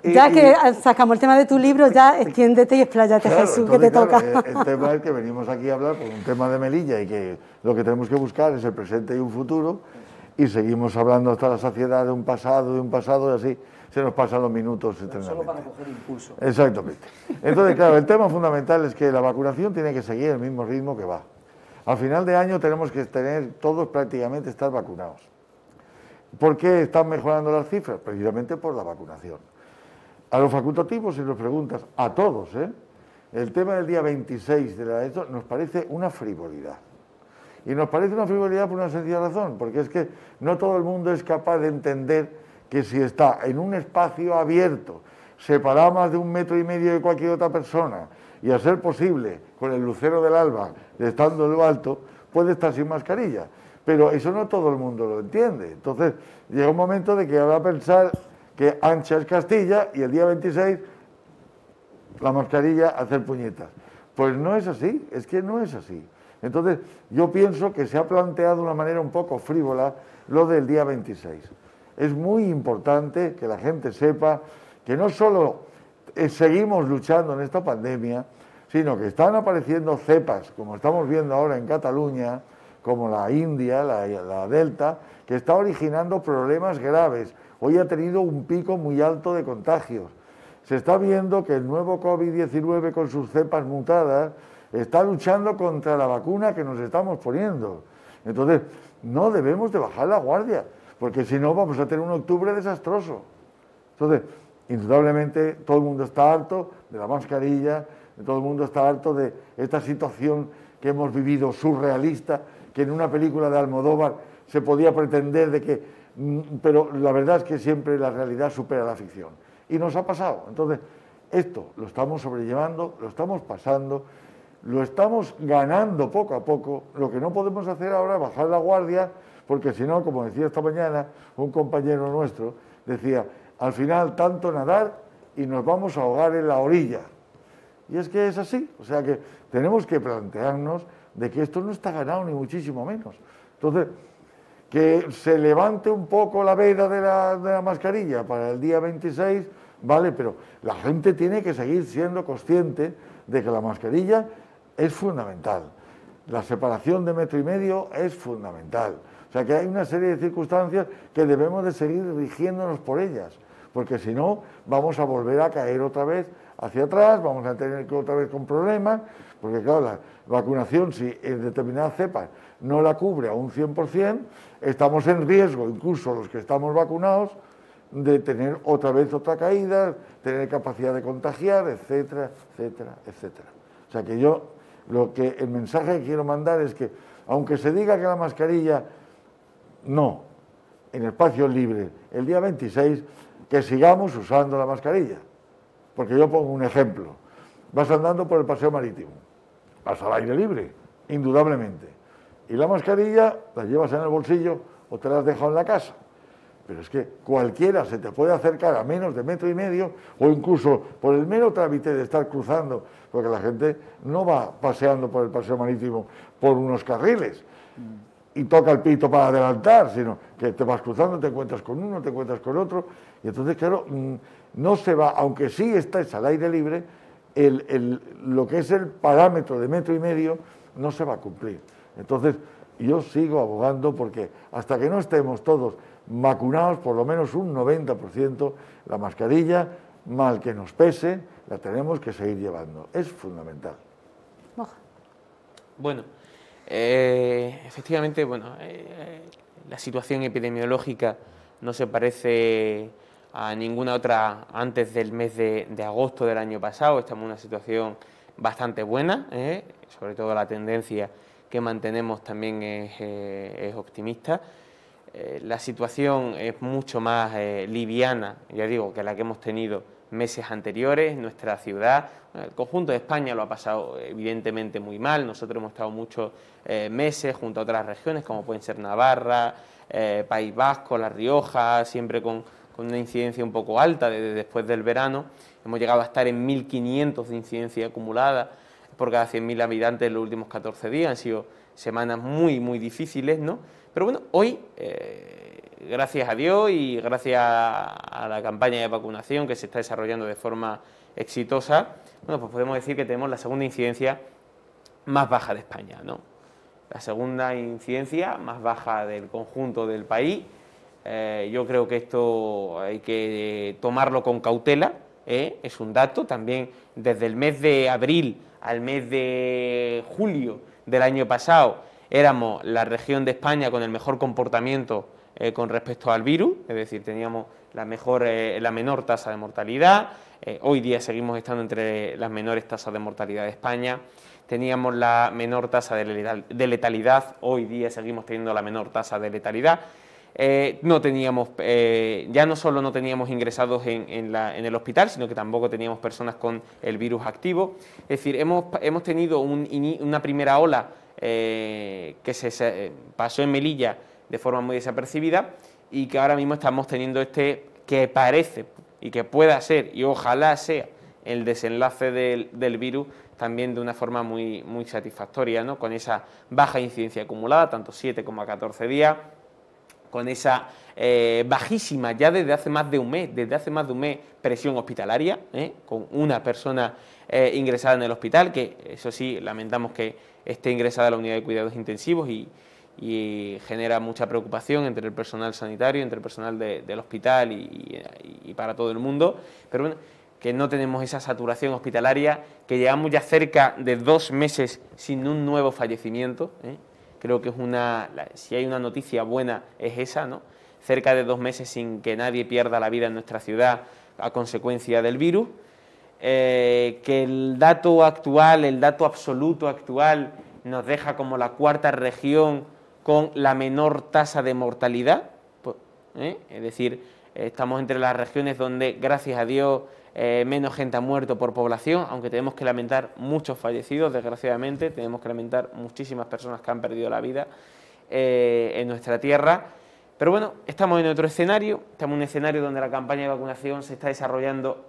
y- Ya y- que sacamos el tema de tu libro, ya extiéndete y expláyate, claro, Jesús, que te entonces, toca. claro, el tema es que venimos aquí a hablar por un tema de Melilla y que lo que tenemos que buscar es el presente y un futuro, y seguimos hablando hasta la saciedad de un pasado y así se nos pasan los minutos Solo eternamente. para coger impulso. Exactamente. Entonces, claro, el tema fundamental es que la vacunación tiene que seguir el mismo ritmo que va. Al final de año tenemos que tener todos prácticamente estar vacunados. ¿Por qué están mejorando las cifras? Precisamente por la vacunación. A los facultativos, si los preguntas, a todos, el tema del día 26 de esto nos parece una frivolidad. Y nos parece una frivolidad por una sencilla razón, porque es que no todo el mundo es capaz de entender que si está en un espacio abierto, separado más de 1,5 metros de cualquier otra persona, y a ser posible, con el lucero del alba, estando en lo alto, puede estar sin mascarilla. Pero eso no todo el mundo lo entiende. Entonces, llega un momento de que va a pensar que ancha es Castilla y el día 26 la mascarilla a hacer puñetas. Pues no es así, es que no es así. Entonces, yo pienso que se ha planteado de una manera un poco frívola lo del día 26. Es muy importante que la gente sepa que no solo seguimos luchando en esta pandemia, sino que están apareciendo cepas, como estamos viendo ahora en Cataluña, como la India, la Delta, que está originando problemas graves. Hoy ha tenido un pico muy alto de contagios. Se está viendo que el nuevo COVID-19 con sus cepas mutadas está luchando contra la vacuna que nos estamos poniendo. Entonces, no debemos de bajar la guardia, porque si no vamos a tener un octubre desastroso. Entonces, indudablemente todo el mundo está harto de la mascarilla, todo el mundo está harto de esta situación que hemos vivido surrealista, que en una película de Almodóvar se podía pretender de que... Pero la verdad es que siempre la realidad supera la ficción. Y nos ha pasado. Entonces, esto lo estamos sobrellevando, lo estamos pasando, lo estamos ganando poco a poco. Lo que no podemos hacer ahora es bajar la guardia, porque si no, como decía esta mañana un compañero nuestro, decía, al final tanto nadar y nos vamos a ahogar en la orilla. Y es que es así, o sea que tenemos que plantearnos de que esto no está ganado ni muchísimo menos. Entonces, que se levante un poco la veda de la mascarilla para el día 26, vale, pero la gente tiene que seguir siendo consciente de que la mascarilla es fundamental. La separación de 1,5 metros es fundamental. O sea que hay una serie de circunstancias que debemos de seguir rigiéndonos por ellas, porque si no vamos a volver a caer otra vez hacia atrás, vamos a tener que otra vez con problemas, porque claro, la vacunación, si en determinadas cepas no la cubre a un 100%, estamos en riesgo, incluso los que estamos vacunados, de tener otra vez otra caída, tener capacidad de contagiar, etcétera, etcétera, etcétera. O sea que yo, el mensaje que quiero mandar es que, aunque se diga que la mascarilla no, en espacios libres, el día 26, que sigamos usando la mascarilla. Porque yo pongo un ejemplo, vas andando por el paseo marítimo, vas al aire libre, indudablemente, y la mascarilla la llevas en el bolsillo o te la has dejado en la casa. Pero es que cualquiera se te puede acercar a menos de 1,5 metros o incluso por el mero trámite de estar cruzando, porque la gente no va paseando por el paseo marítimo por unos carriles y toca el pito para adelantar, sino que te vas cruzando, te encuentras con uno, te encuentras con otro, y entonces, claro, no se va, aunque sí estés al aire libre, lo que es el parámetro de 1,5 metros no se va a cumplir. Entonces, yo sigo abogando porque hasta que no estemos todos vacunados, por lo menos un 90%, la mascarilla, mal que nos pese, la tenemos que seguir llevando. Es fundamental. Bueno, efectivamente, la situación epidemiológica no se parece a ninguna otra antes del mes de agosto del año pasado. Estamos en una situación bastante buena, sobre todo la tendencia que mantenemos también es optimista. La situación es mucho más liviana, ya digo, que la que hemos tenido meses anteriores. Nuestra ciudad, el conjunto de España lo ha pasado evidentemente muy mal. Nosotros hemos estado muchos meses junto a otras regiones como pueden ser Navarra, País Vasco, La Rioja, siempre con una incidencia un poco alta desde después del verano. Hemos llegado a estar en 1.500 de incidencia acumulada por cada 100.000 habitantes en los últimos 14 días. Han sido semanas muy, muy difíciles, ¿no? Pero bueno, hoy, gracias a Dios y gracias a la campaña de vacunación que se está desarrollando de forma exitosa, bueno, pues podemos decir que tenemos la segunda incidencia más baja de España, ¿no? La segunda incidencia más baja del conjunto del país. Yo creo que esto hay que tomarlo con cautela, es un dato. También desde el mes de abril al mes de julio del año pasado éramos la región de España con el mejor comportamiento con respecto al virus, es decir, teníamos la menor tasa de mortalidad, hoy día seguimos estando entre las menores tasas de mortalidad de España, teníamos la menor tasa de letalidad, hoy día seguimos teniendo la menor tasa de letalidad. No teníamos, ya no solo no teníamos ingresados en el hospital, sino que tampoco teníamos personas con el virus activo. Es decir, hemos tenido una primera ola que se pasó en Melilla de forma muy desapercibida y que ahora mismo estamos teniendo que parece y que pueda ser, y ojalá sea, el desenlace del virus también de una forma muy satisfactoria, ¿no? Con esa baja incidencia acumulada, tanto 7 como a 14 días, con esa bajísima, ya desde hace más de un mes, presión hospitalaria, con una persona ingresada en el hospital, que eso sí, lamentamos que esté ingresada a la unidad de cuidados intensivos y genera mucha preocupación entre el personal sanitario, entre el personal del hospital y para todo el mundo, pero bueno, que no tenemos esa saturación hospitalaria, que llevamos ya cerca de 2 meses sin un nuevo fallecimiento, Creo que si hay una noticia buena es esa, ¿no? Cerca de 2 meses sin que nadie pierda la vida en nuestra ciudad a consecuencia del virus, que el dato actual, el dato absoluto actual, nos deja como la 4ª región con la menor tasa de mortalidad, es decir, estamos entre las regiones donde, gracias a Dios, menos gente ha muerto por población, aunque tenemos que lamentar muchos fallecidos, desgraciadamente, tenemos que lamentar muchísimas personas que han perdido la vida en nuestra tierra. Pero bueno, estamos en otro escenario, estamos en un escenario donde la campaña de vacunación se está desarrollando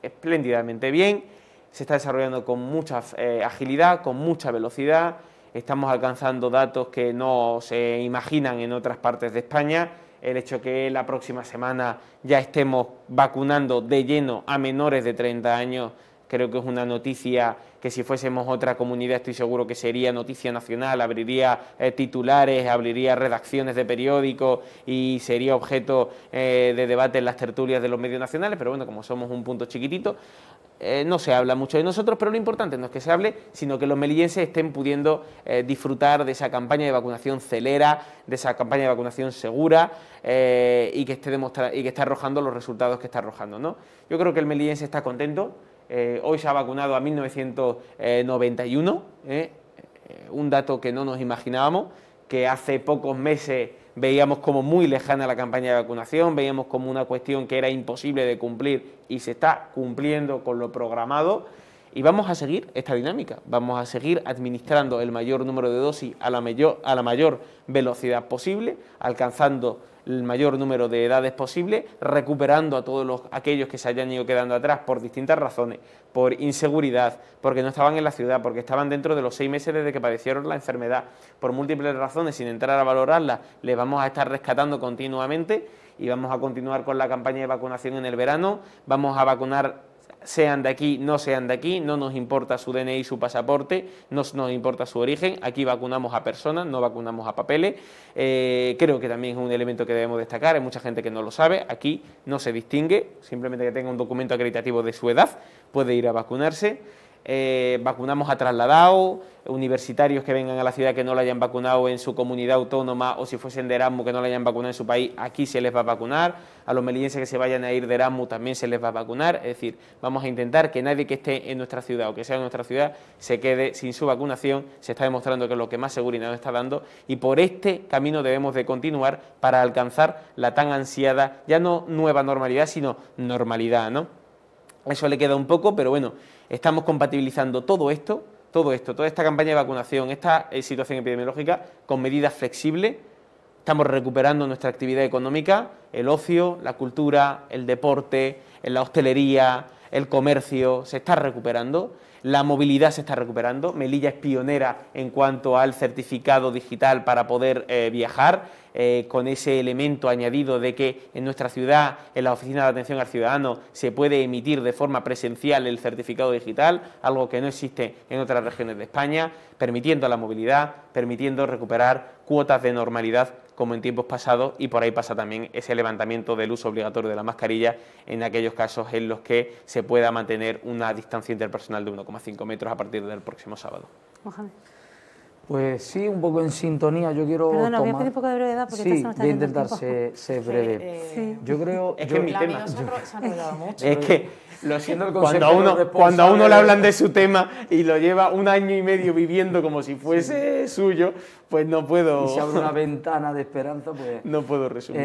espléndidamente bien, se está desarrollando con mucha agilidad, con mucha velocidad, estamos alcanzando datos que no se imaginan en otras partes de España. El hecho que la próxima semana ya estemos vacunando de lleno a menores de 30 años, creo que es una noticia que si fuésemos otra comunidad estoy seguro que sería noticia nacional, abriría titulares, abriría redacciones de periódicos y sería objeto de debate en las tertulias de los medios nacionales, pero bueno, como somos un punto chiquitito, no se habla mucho de nosotros, pero lo importante no es que se hable, sino que los melillenses estén pudiendo disfrutar de esa campaña de vacunación celera, de esa campaña de vacunación segura y que esté arrojando los resultados que está arrojando, ¿no? Yo creo que el melillense está contento. Hoy se ha vacunado a 1991, un dato que no nos imaginábamos, que hace pocos meses veíamos como muy lejana la campaña de vacunación, veíamos como una cuestión que era imposible de cumplir y se está cumpliendo con lo programado. Y vamos a seguir esta dinámica, vamos a seguir administrando el mayor número de dosis a la mayor velocidad posible, alcanzando el mayor número de edades posible, recuperando a todos aquellos que se hayan ido quedando atrás por distintas razones, por inseguridad, porque no estaban en la ciudad, porque estaban dentro de los 6 meses desde que padecieron la enfermedad, por múltiples razones, sin entrar a valorarlas, les vamos a estar rescatando continuamente y vamos a continuar con la campaña de vacunación en el verano, vamos a vacunar sean de aquí, no sean de aquí, no nos importa su DNI, su pasaporte, no nos importa su origen, aquí vacunamos a personas, no vacunamos a papeles, creo que también es un elemento que debemos destacar, hay mucha gente que no lo sabe, aquí no se distingue, simplemente que tenga un documento acreditativo de su edad, puede ir a vacunarse. Vacunamos a trasladados, universitarios que vengan a la ciudad que no la hayan vacunado en su comunidad autónoma o si fuesen de Erasmus que no la hayan vacunado en su país, aquí se les va a vacunar, a los melillenses que se vayan a ir de Erasmus también se les va a vacunar, es decir, vamos a intentar que nadie que esté en nuestra ciudad o que sea en nuestra ciudad se quede sin su vacunación, se está demostrando que es lo que más seguridad nos está dando y por este camino debemos de continuar para alcanzar la tan ansiada, ya no nueva normalidad, sino normalidad, ¿no? Eso le queda un poco, pero bueno, estamos compatibilizando todo esto, toda esta campaña de vacunación, esta situación epidemiológica con medidas flexibles. Estamos recuperando nuestra actividad económica, el ocio, la cultura, el deporte, la hostelería, el comercio, se está recuperando, la movilidad se está recuperando. Melilla es pionera en cuanto al certificado digital para poder viajar, con ese elemento añadido de que en nuestra ciudad, en la Oficina de Atención al Ciudadano, se puede emitir de forma presencial el certificado digital, algo que no existe en otras regiones de España, permitiendo la movilidad, permitiendo recuperar cuotas de normalidad como en tiempos pasados, y por ahí pasa también ese levantamiento del uso obligatorio de la mascarilla en aquellos casos en los que se pueda mantener una distancia interpersonal de 1,5 metros a partir del próximo sábado. Mohamed. Pues sí, un poco en sintonía. Yo quiero Perdona, voy a pedir un poco de brevedad porque sí, se nos está voy a yendo el intentar tiempo. ser breve. Sí. Yo creo... Es que es mi La tema. amiga se ha enrollado mucho. Es que, lo siento, el cuando consejero cuando a uno le responsable hablan de su tema y lo lleva 1 año y medio viviendo como si fuese suyo, pues no puedo... Y se abre una ventana de esperanza, pues... No puedo resumir.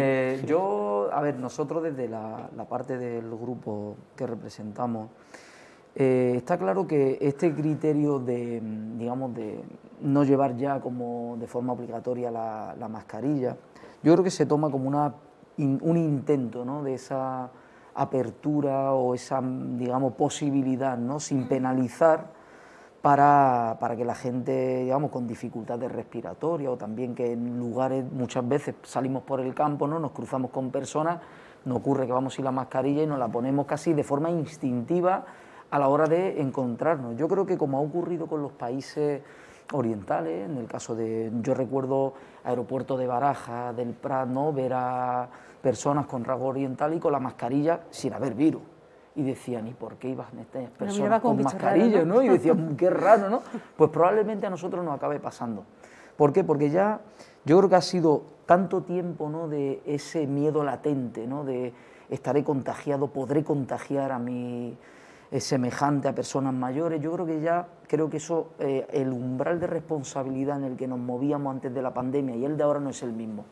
A ver, nosotros desde la parte del grupo que representamos, está claro que este criterio de, digamos, de no llevar ya como de forma obligatoria la mascarilla, yo creo que se toma como un intento, ¿no?, de esa apertura o esa, digamos, posibilidad, ¿no?, sin penalizar, para que la gente, digamos, con dificultades respiratorias o también que en lugares, muchas veces salimos por el campo, ¿no?, nos cruzamos con personas, nos ocurre que vamos sin la mascarilla y nos la ponemos casi de forma instintiva a la hora de encontrarnos. Yo creo que, como ha ocurrido con los países orientales, en el caso de, yo recuerdo aeropuerto de Baraja, del Prat, ¿no?, ver a personas con rasgo oriental y con la mascarilla sin haber virus. Y decían, ¿y por qué iban estas personas con mascarilla? Raro, ¿no? Y decían, qué raro, ¿no? Pues probablemente a nosotros nos acabe pasando. ¿Por qué? Porque ya yo creo que ha sido tanto tiempo, ¿no?, de ese miedo latente, ¿no?, de estaré contagiado, podré contagiar a mi semejante, a personas mayores. Yo creo que eso, el umbral de responsabilidad en el que nos movíamos antes de la pandemia y el de ahora no es el mismo.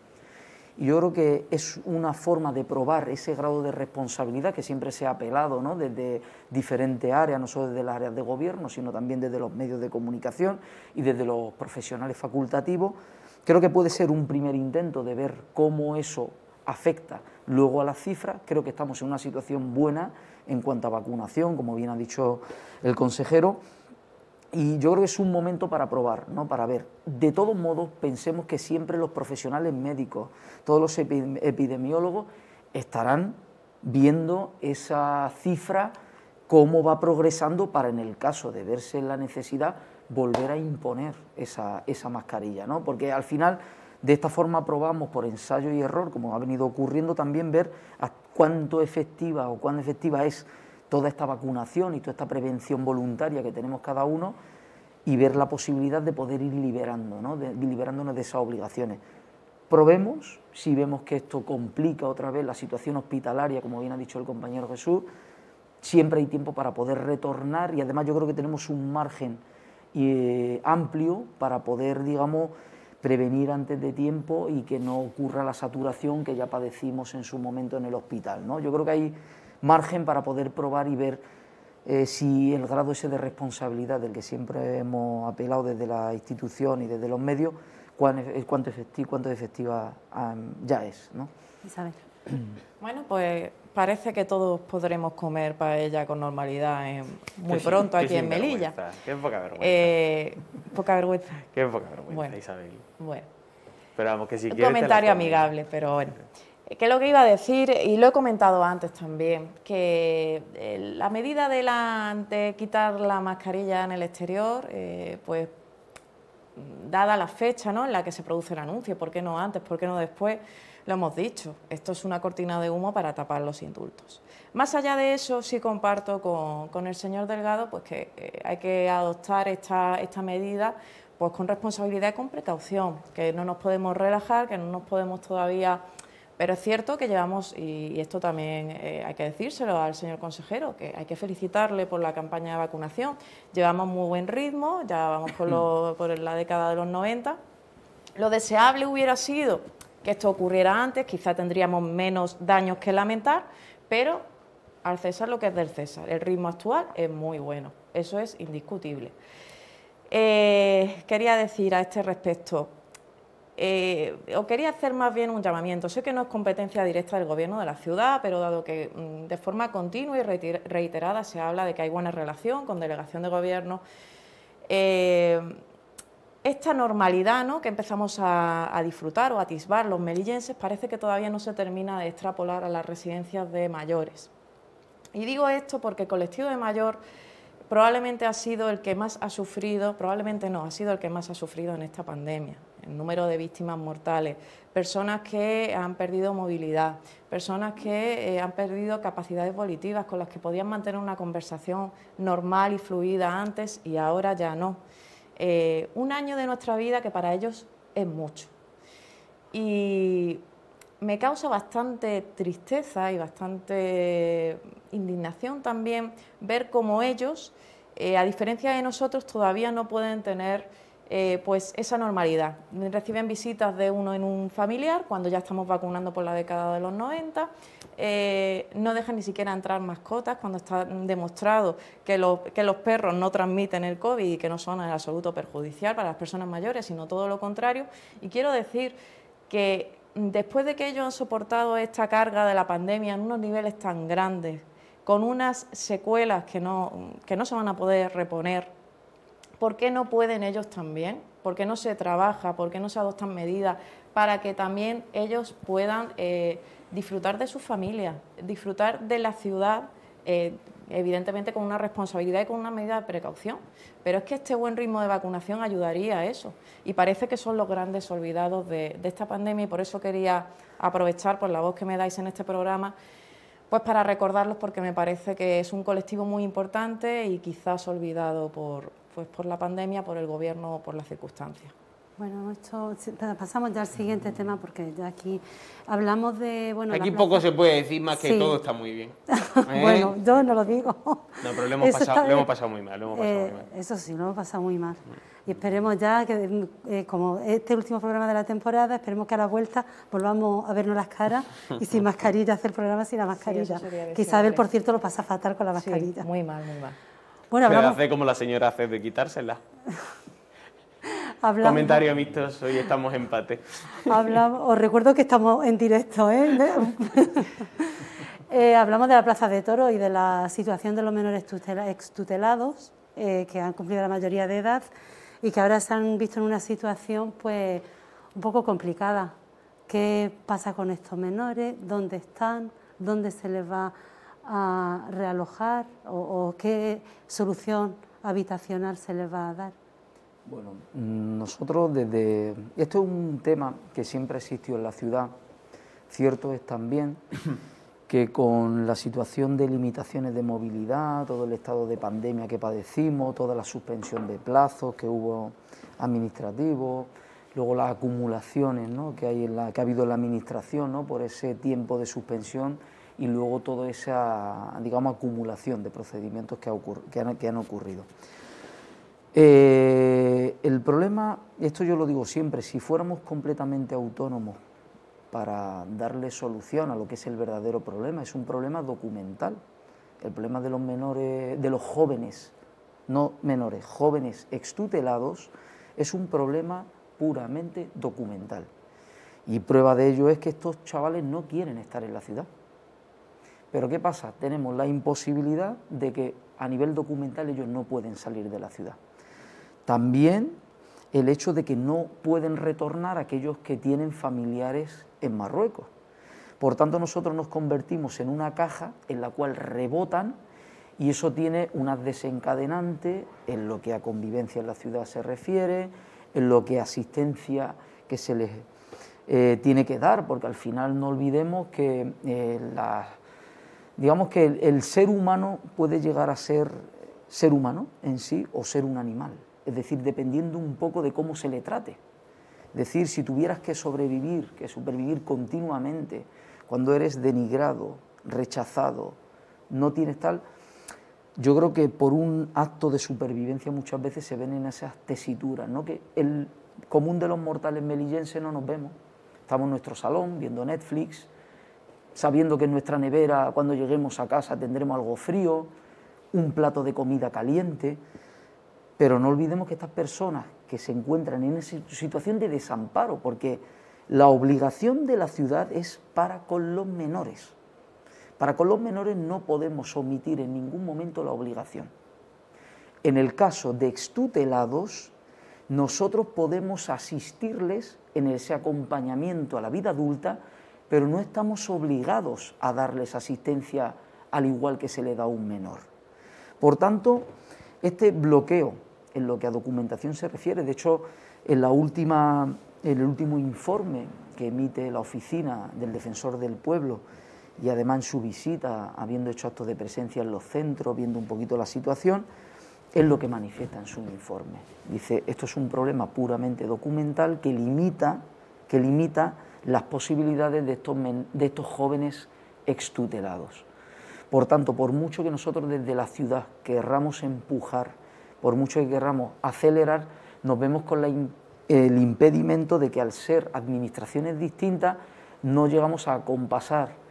Y yo creo que es una forma de probar ese grado de responsabilidad que siempre se ha apelado, ¿no?, desde diferentes áreas, no solo desde las áreas de gobierno, sino también desde los medios de comunicación y desde los profesionales facultativos. Creo que puede ser un primer intento de ver cómo eso afecta luego a las cifras. Creo que estamos en una situación buena en cuanto a vacunación, como bien ha dicho el consejero, y yo creo que es un momento para probar, ¿no?, para ver. De todos modos, pensemos que siempre los profesionales médicos, todos los epidemiólogos, estarán viendo esa cifra, cómo va progresando, para, en el caso de verse en la necesidad, volver a imponer esa mascarilla, ¿no? Porque al final, de esta forma probamos por ensayo y error, como ha venido ocurriendo, también ver a cuán efectiva es toda esta vacunación y toda esta prevención voluntaria que tenemos cada uno, y ver la posibilidad de poder ir liberando, ¿no?, liberándonos de esas obligaciones. Probemos, si vemos que esto complica otra vez la situación hospitalaria, como bien ha dicho el compañero Jesús, siempre hay tiempo para poder retornar, y además yo creo que tenemos un margen amplio para poder, digamos, prevenir antes de tiempo y que no ocurra la saturación que ya padecimos en su momento en el hospital, ¿no? Yo creo que hay margen para poder probar y ver si el grado ese de responsabilidad del que siempre hemos apelado desde la institución y desde los medios, cuánto efectiva ya es, ¿no? Isabel. Bueno, pues parece que todos podremos comer paella con normalidad muy pronto aquí en Melilla. Qué poca vergüenza. Poca vergüenza. Qué poca vergüenza, Bueno, Isabel. Bueno, Pero vamos, que si un quieres comentario amigable, pero bueno. Que lo que iba a decir, y lo he comentado antes también, que la medida de quitar la mascarilla en el exterior, pues dada la fecha, ¿no?, en la que se produce el anuncio, ¿por qué no antes, por qué no después? Lo hemos dicho, esto es una cortina de humo para tapar los indultos. Más allá de eso, sí comparto con el señor Delgado, pues que hay que adoptar esta medida pues con responsabilidad y con precaución, que no nos podemos relajar, que no nos podemos todavía... Pero es cierto que llevamos, y esto también hay que decírselo al señor consejero, que hay que felicitarle por la campaña de vacunación. Llevamos muy buen ritmo, ya vamos por la década de los 90. Lo deseable hubiera sido que esto ocurriera antes, quizá tendríamos menos daños que lamentar, pero al César lo que es del César. El ritmo actual es muy bueno, eso es indiscutible. Quería decir a este respecto, o quería hacer más bien un llamamiento. Sé que no es competencia directa del Gobierno de la ciudad, pero dado que de forma continua y reiterada se habla de que hay buena relación con delegación de Gobierno, esta normalidad, ¿no?, que empezamos a disfrutar o a atisbar los melillenses, parece que todavía no se termina de extrapolar a las residencias de mayores. Y digo esto porque el colectivo de mayor probablemente ha sido el que más ha sufrido, probablemente no, ha sido el que más ha sufrido en esta pandemia. El número de víctimas mortales, personas que han perdido movilidad, personas que han perdido capacidades volitivas con las que podían mantener una conversación normal y fluida antes y ahora ya no. un año de nuestra vida que para ellos es mucho. Y me causa bastante tristeza y bastante indignación también ver cómo ellos, a diferencia de nosotros, todavía no pueden tener pues esa normalidad. Reciben visitas de uno en un familiar cuando ya estamos vacunando por la década de los 90, no dejan ni siquiera entrar mascotas cuando está demostrado que los perros no transmiten el COVID y que no son en absoluto perjudicial para las personas mayores, sino todo lo contrario. Y quiero decir que después de que ellos han soportado esta carga de la pandemia en unos niveles tan grandes, con unas secuelas que no se van a poder reponer, ¿por qué no pueden ellos también? ¿Por qué no se trabaja? ¿Por qué no se adoptan medidas para que también ellos puedan disfrutar de sus familias, disfrutar de la ciudad, evidentemente con una responsabilidad y con una medida de precaución? Pero es que este buen ritmo de vacunación ayudaría a eso, y parece que son los grandes olvidados de esta pandemia, y por eso quería aprovechar por la voz que me dais en este programa, pues para recordarlos, porque me parece que es un colectivo muy importante y quizás olvidado por la pandemia, por el Gobierno o por las circunstancias. Bueno, pasamos ya al siguiente tema, porque ya aquí hablamos de... Bueno, aquí poco se puede decir más que todo está muy bien. Bueno, yo no lo digo. No, pero lo hemos pasado muy mal. Eso sí, lo hemos pasado muy mal. Y esperemos ya que, como este último programa de la temporada, esperemos que a la vuelta volvamos a vernos las caras y sin mascarilla, hacer el programa sin la mascarilla. Sí, que Isabel, por cierto, lo pasa fatal con la mascarilla. Sí, muy mal, muy mal. Bueno, hace como la señora hace de quitársela. Comentario amistoso, hoy estamos en empate. Os recuerdo que estamos en directo, hablamos de la Plaza de Toros y de la situación de los menores extutelados, que han cumplido la mayoría de edad y que ahora se han visto en una situación pues un poco complicada. ¿Qué pasa con estos menores? ¿Dónde están? ¿Dónde se les va a realojar? ¿O qué solución habitacional se les va a dar? Bueno, nosotros esto es un tema que siempre existió en la ciudad. Cierto es también que con la situación de limitaciones de movilidad, todo el estado de pandemia que padecimos, toda la suspensión de plazos que hubo administrativos, luego las acumulaciones, ¿no?, que ha habido en la administración, ¿no?, por ese tiempo de suspensión, y luego toda esa, digamos, acumulación de procedimientos que han ocurrido. El problema, y esto yo lo digo siempre, si fuéramos completamente autónomos para darle solución a lo que es el verdadero problema, es un problema documental. El problema de los menores, de los jóvenes, no menores, jóvenes extutelados, es un problema puramente documental. Y prueba de ello es que estos chavales no quieren estar en la ciudad. Pero ¿qué pasa? Tenemos la imposibilidad de que a nivel documental ellos no pueden salir de la ciudad. También el hecho de que no pueden retornar aquellos que tienen familiares en Marruecos. Por tanto, nosotros nos convertimos en una caja en la cual rebotan, y eso tiene unas desencadenantes en lo que a convivencia en la ciudad se refiere, en lo que a asistencia que se les tiene que dar, porque al final no olvidemos que digamos que el ser humano puede llegar a ser humano en sí o ser un animal. Es decir, dependiendo un poco de cómo se le trate. Es decir, si tuvieras que supervivir continuamente, cuando eres denigrado, rechazado, no tienes tal, yo creo que por un acto de supervivencia muchas veces se ven en esas tesituras, ¿no?, que el común de los mortales melillenses no nos vemos. Estamos en nuestro salón viendo Netflix, sabiendo que en nuestra nevera, cuando lleguemos a casa, tendremos algo frío, un plato de comida caliente. Pero no olvidemos que estas personas que se encuentran en esa situación de desamparo, porque la obligación de la ciudad es para con los menores. Para con los menores no podemos omitir en ningún momento la obligación. En el caso de extutelados, nosotros podemos asistirles en ese acompañamiento a la vida adulta, pero no estamos obligados a darles asistencia al igual que se le da a un menor. Por tanto, este bloqueo en lo que a documentación se refiere, de hecho, en el último informe que emite la Oficina del Defensor del Pueblo, y además en su visita, habiendo hecho actos de presencia en los centros, viendo un poquito la situación, es lo que manifiesta en su informe. Dice, esto es un problema puramente documental que limita las posibilidades de estos jóvenes extutelados. Por tanto, por mucho que nosotros desde la ciudad querramos empujar, por mucho que querramos acelerar, nos vemos con el impedimento de que al ser administraciones distintas no llegamos a acompasar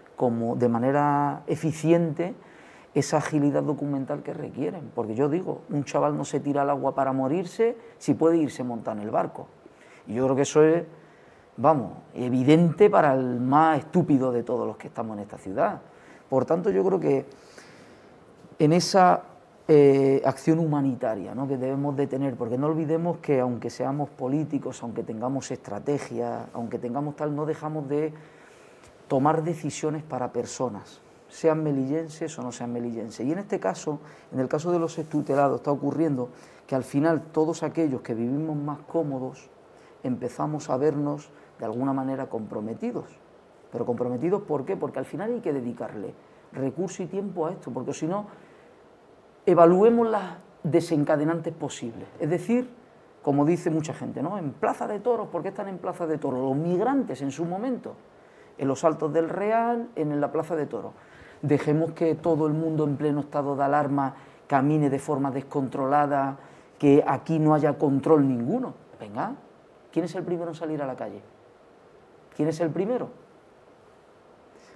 de manera eficiente esa agilidad documental que requieren. Porque yo digo, un chaval no se tira al agua para morirse si puede irse montado en el barco. Y yo creo que eso es, vamos, evidente para el más estúpido de todos los que estamos en esta ciudad. Por tanto, yo creo que en esa acción humanitaria, ¿no?, que debemos de tener, porque no olvidemos que aunque seamos políticos, aunque tengamos estrategia, aunque tengamos tal, no dejamos de tomar decisiones para personas, sean melillenses o no sean melillenses. Y en este caso, en el caso de los extutelados, está ocurriendo que al final todos aquellos que vivimos más cómodos empezamos a vernos de alguna manera comprometidos. Pero comprometidos, ¿por qué? Porque al final hay que dedicarle recurso y tiempo a esto, porque si no, evaluemos las desencadenantes posibles. Es decir, como dice mucha gente, ¿no?, en Plaza de Toros, ¿por qué están en Plaza de Toros? Los migrantes en su momento, en los Altos del Real, en la Plaza de Toros. Dejemos que todo el mundo en pleno estado de alarma camine de forma descontrolada, que aquí no haya control ninguno. Venga, ¿quién es el primero en salir a la calle? ¿Quién es el primero?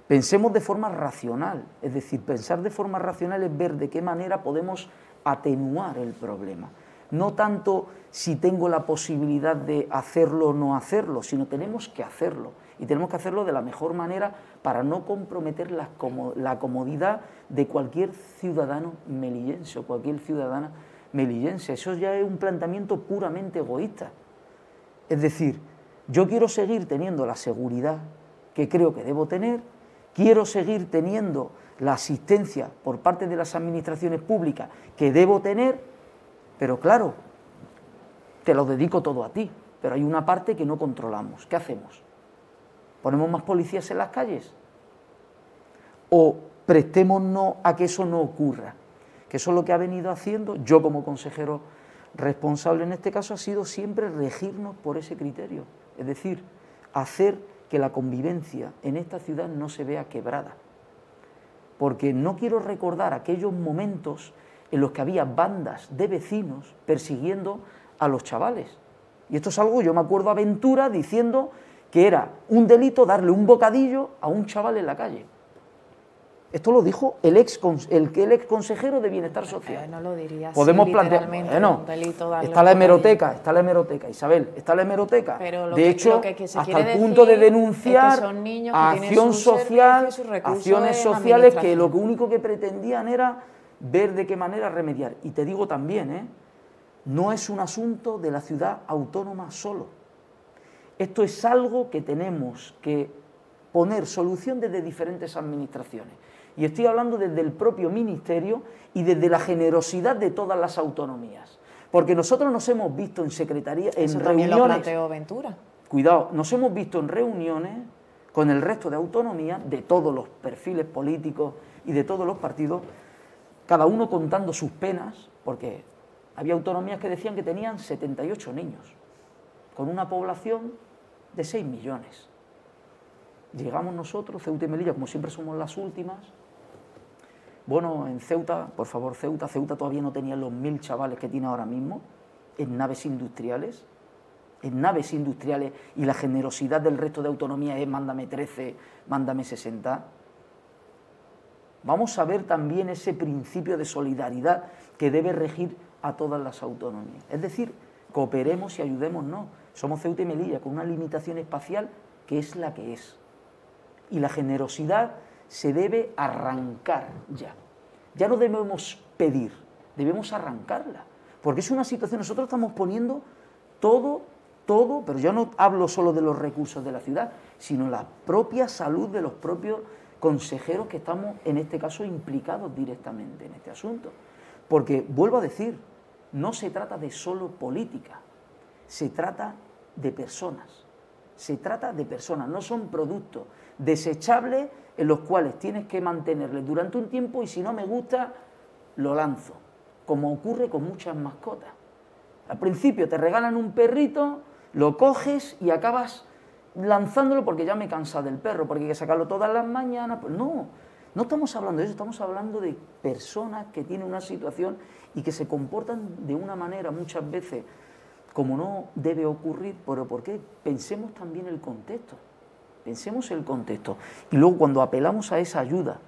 Pensemos de forma racional, es decir, pensar de forma racional es ver de qué manera podemos atenuar el problema. No tanto si tengo la posibilidad de hacerlo o no hacerlo, sino tenemos que hacerlo. Y tenemos que hacerlo de la mejor manera para no comprometer la comodidad de cualquier ciudadano melillense o cualquier ciudadana melillense. Eso ya es un planteamiento puramente egoísta. Es decir, yo quiero seguir teniendo la seguridad que creo que debo tener, quiero seguir teniendo la asistencia por parte de las administraciones públicas que debo tener, pero claro, te lo dedico todo a ti, pero hay una parte que no controlamos. ¿Qué hacemos? ¿Ponemos más policías en las calles? ¿O prestémonos a que eso no ocurra? Que eso es lo que ha venido haciendo yo como consejero responsable en este caso, ha sido siempre regirnos por ese criterio. Es decir, hacer que la convivencia en esta ciudad no se vea quebrada. Porque no quiero recordar aquellos momentos en los que había bandas de vecinos persiguiendo a los chavales. Y esto es algo, yo me acuerdo a Ventura diciendo que era un delito darle un bocadillo a un chaval en la calle. Esto lo dijo el ex consejero de Bienestar Social. No lo diría así, podemos plantear, bueno, está la hemeroteca, Isabel, está la hemeroteca. De hecho, hasta el punto de denunciar a acción social, acciones sociales que lo único que pretendían era ver de qué manera remediar. Y te digo también, no es un asunto de la ciudad autónoma solo. Esto es algo que tenemos que poner solución desde diferentes administraciones. Y estoy hablando desde el propio ministerio y desde la generosidad de todas las autonomías. Porque nosotros nos hemos visto en secretaría, en Eso reuniones... también lo planteó Ventura. Cuidado, nos hemos visto en reuniones con el resto de autonomías, de todos los perfiles políticos y de todos los partidos, cada uno contando sus penas, porque había autonomías que decían que tenían 78 niños, con una población de 6 millones. Llegamos nosotros, Ceuta y Melilla, como siempre somos las últimas. Bueno, en Ceuta, por favor, Ceuta todavía no tenía los 1000 chavales que tiene ahora mismo en naves industriales, y la generosidad del resto de autonomías es mándame 13, mándame 60. Vamos a ver también ese principio de solidaridad que debe regir a todas las autonomías. Es decir, cooperemos y ayudémonos. Somos Ceuta y Melilla con una limitación espacial que es la que es. Y la generosidad se debe arrancar ya. Ya no debemos pedir, debemos arrancarla. Porque es una situación, nosotros estamos poniendo todo, pero yo no hablo solo de los recursos de la ciudad, sino la propia salud de los propios consejeros que estamos, en este caso, implicados directamente en este asunto. Porque, vuelvo a decir, no se trata de solo política, se trata de personas. Se trata de personas, no son productos desechables en los cuales tienes que mantenerles durante un tiempo y si no me gusta, lo lanzo. como ocurre con muchas mascotas. Al principio te regalan un perrito, lo coges y acabas lanzándolo porque ya me cansa del perro, porque hay que sacarlo todas las mañanas. Pues no estamos hablando de eso, estamos hablando de personas que tienen una situación y que se comportan de una manera muchas veces como no debe ocurrir. ¿Pero por qué? Pensemos también el contexto, pensemos el contexto. Y luego cuando apelamos a esa ayuda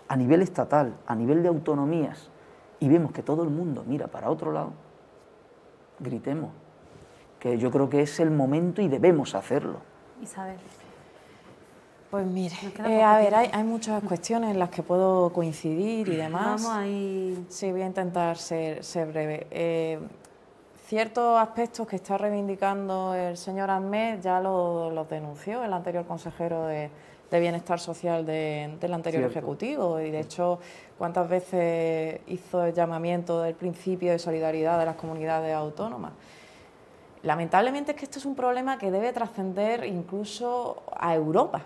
a nivel estatal, a nivel de autonomías, y vemos que todo el mundo mira para otro lado, gritemos, que yo creo que es el momento y debemos hacerlo. Isabel. Pues mire, a ver, hay muchas cuestiones en las que puedo coincidir y demás. Vamos ahí. Sí, voy a intentar ser breve. Ciertos aspectos que está reivindicando el señor Ahmed ya los denunció el anterior consejero de Bienestar Social del anterior Ejecutivo, y de hecho cuántas veces hizo el llamamiento del principio de solidaridad de las comunidades autónomas. Lamentablemente es que esto es un problema que debe trascender incluso a Europa.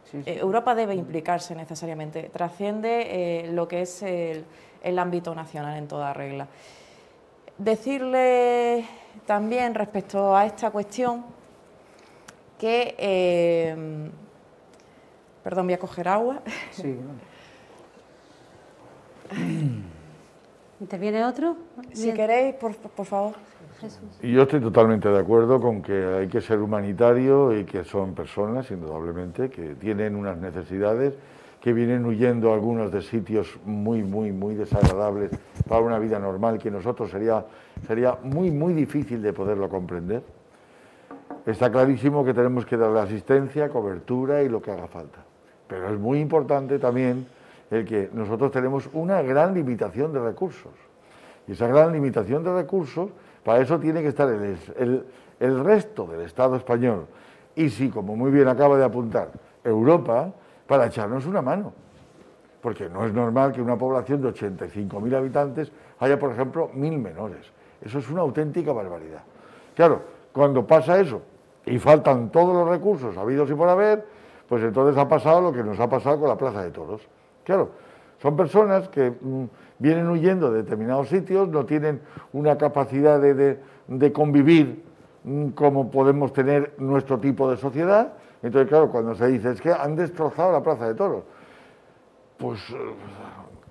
Sí. Europa debe implicarse necesariamente, trasciende lo que es el ámbito nacional en toda regla. Decirle también respecto a esta cuestión que... perdón, voy a coger agua. Sí. ¿Interviene otro? Si queréis, por favor. Jesús. Y yo estoy totalmente de acuerdo con que hay que ser humanitario y que son personas, indudablemente, que tienen unas necesidades, que vienen huyendo algunos de sitios muy desagradables para una vida normal, que nosotros sería muy difícil de poderlo comprender. Está clarísimo que tenemos que darle asistencia, cobertura y lo que haga falta. Pero es muy importante también el que nosotros tenemos una gran limitación de recursos. Y esa gran limitación de recursos, para eso tiene que estar el resto del Estado español. Y sí, como muy bien acaba de apuntar, Europa, para echarnos una mano. Porque no es normal que una población de 85.000 habitantes haya, por ejemplo, 1.000 menores. Eso es una auténtica barbaridad. Claro, cuando pasa eso y faltan todos los recursos habidos y por haber, pues entonces ha pasado lo que nos ha pasado con la Plaza de Toros. Claro, son personas que vienen huyendo de determinados sitios, no tienen una capacidad de convivir como podemos tener nuestro tipo de sociedad. Entonces, claro, cuando se dice es que han destrozado la Plaza de Toros, pues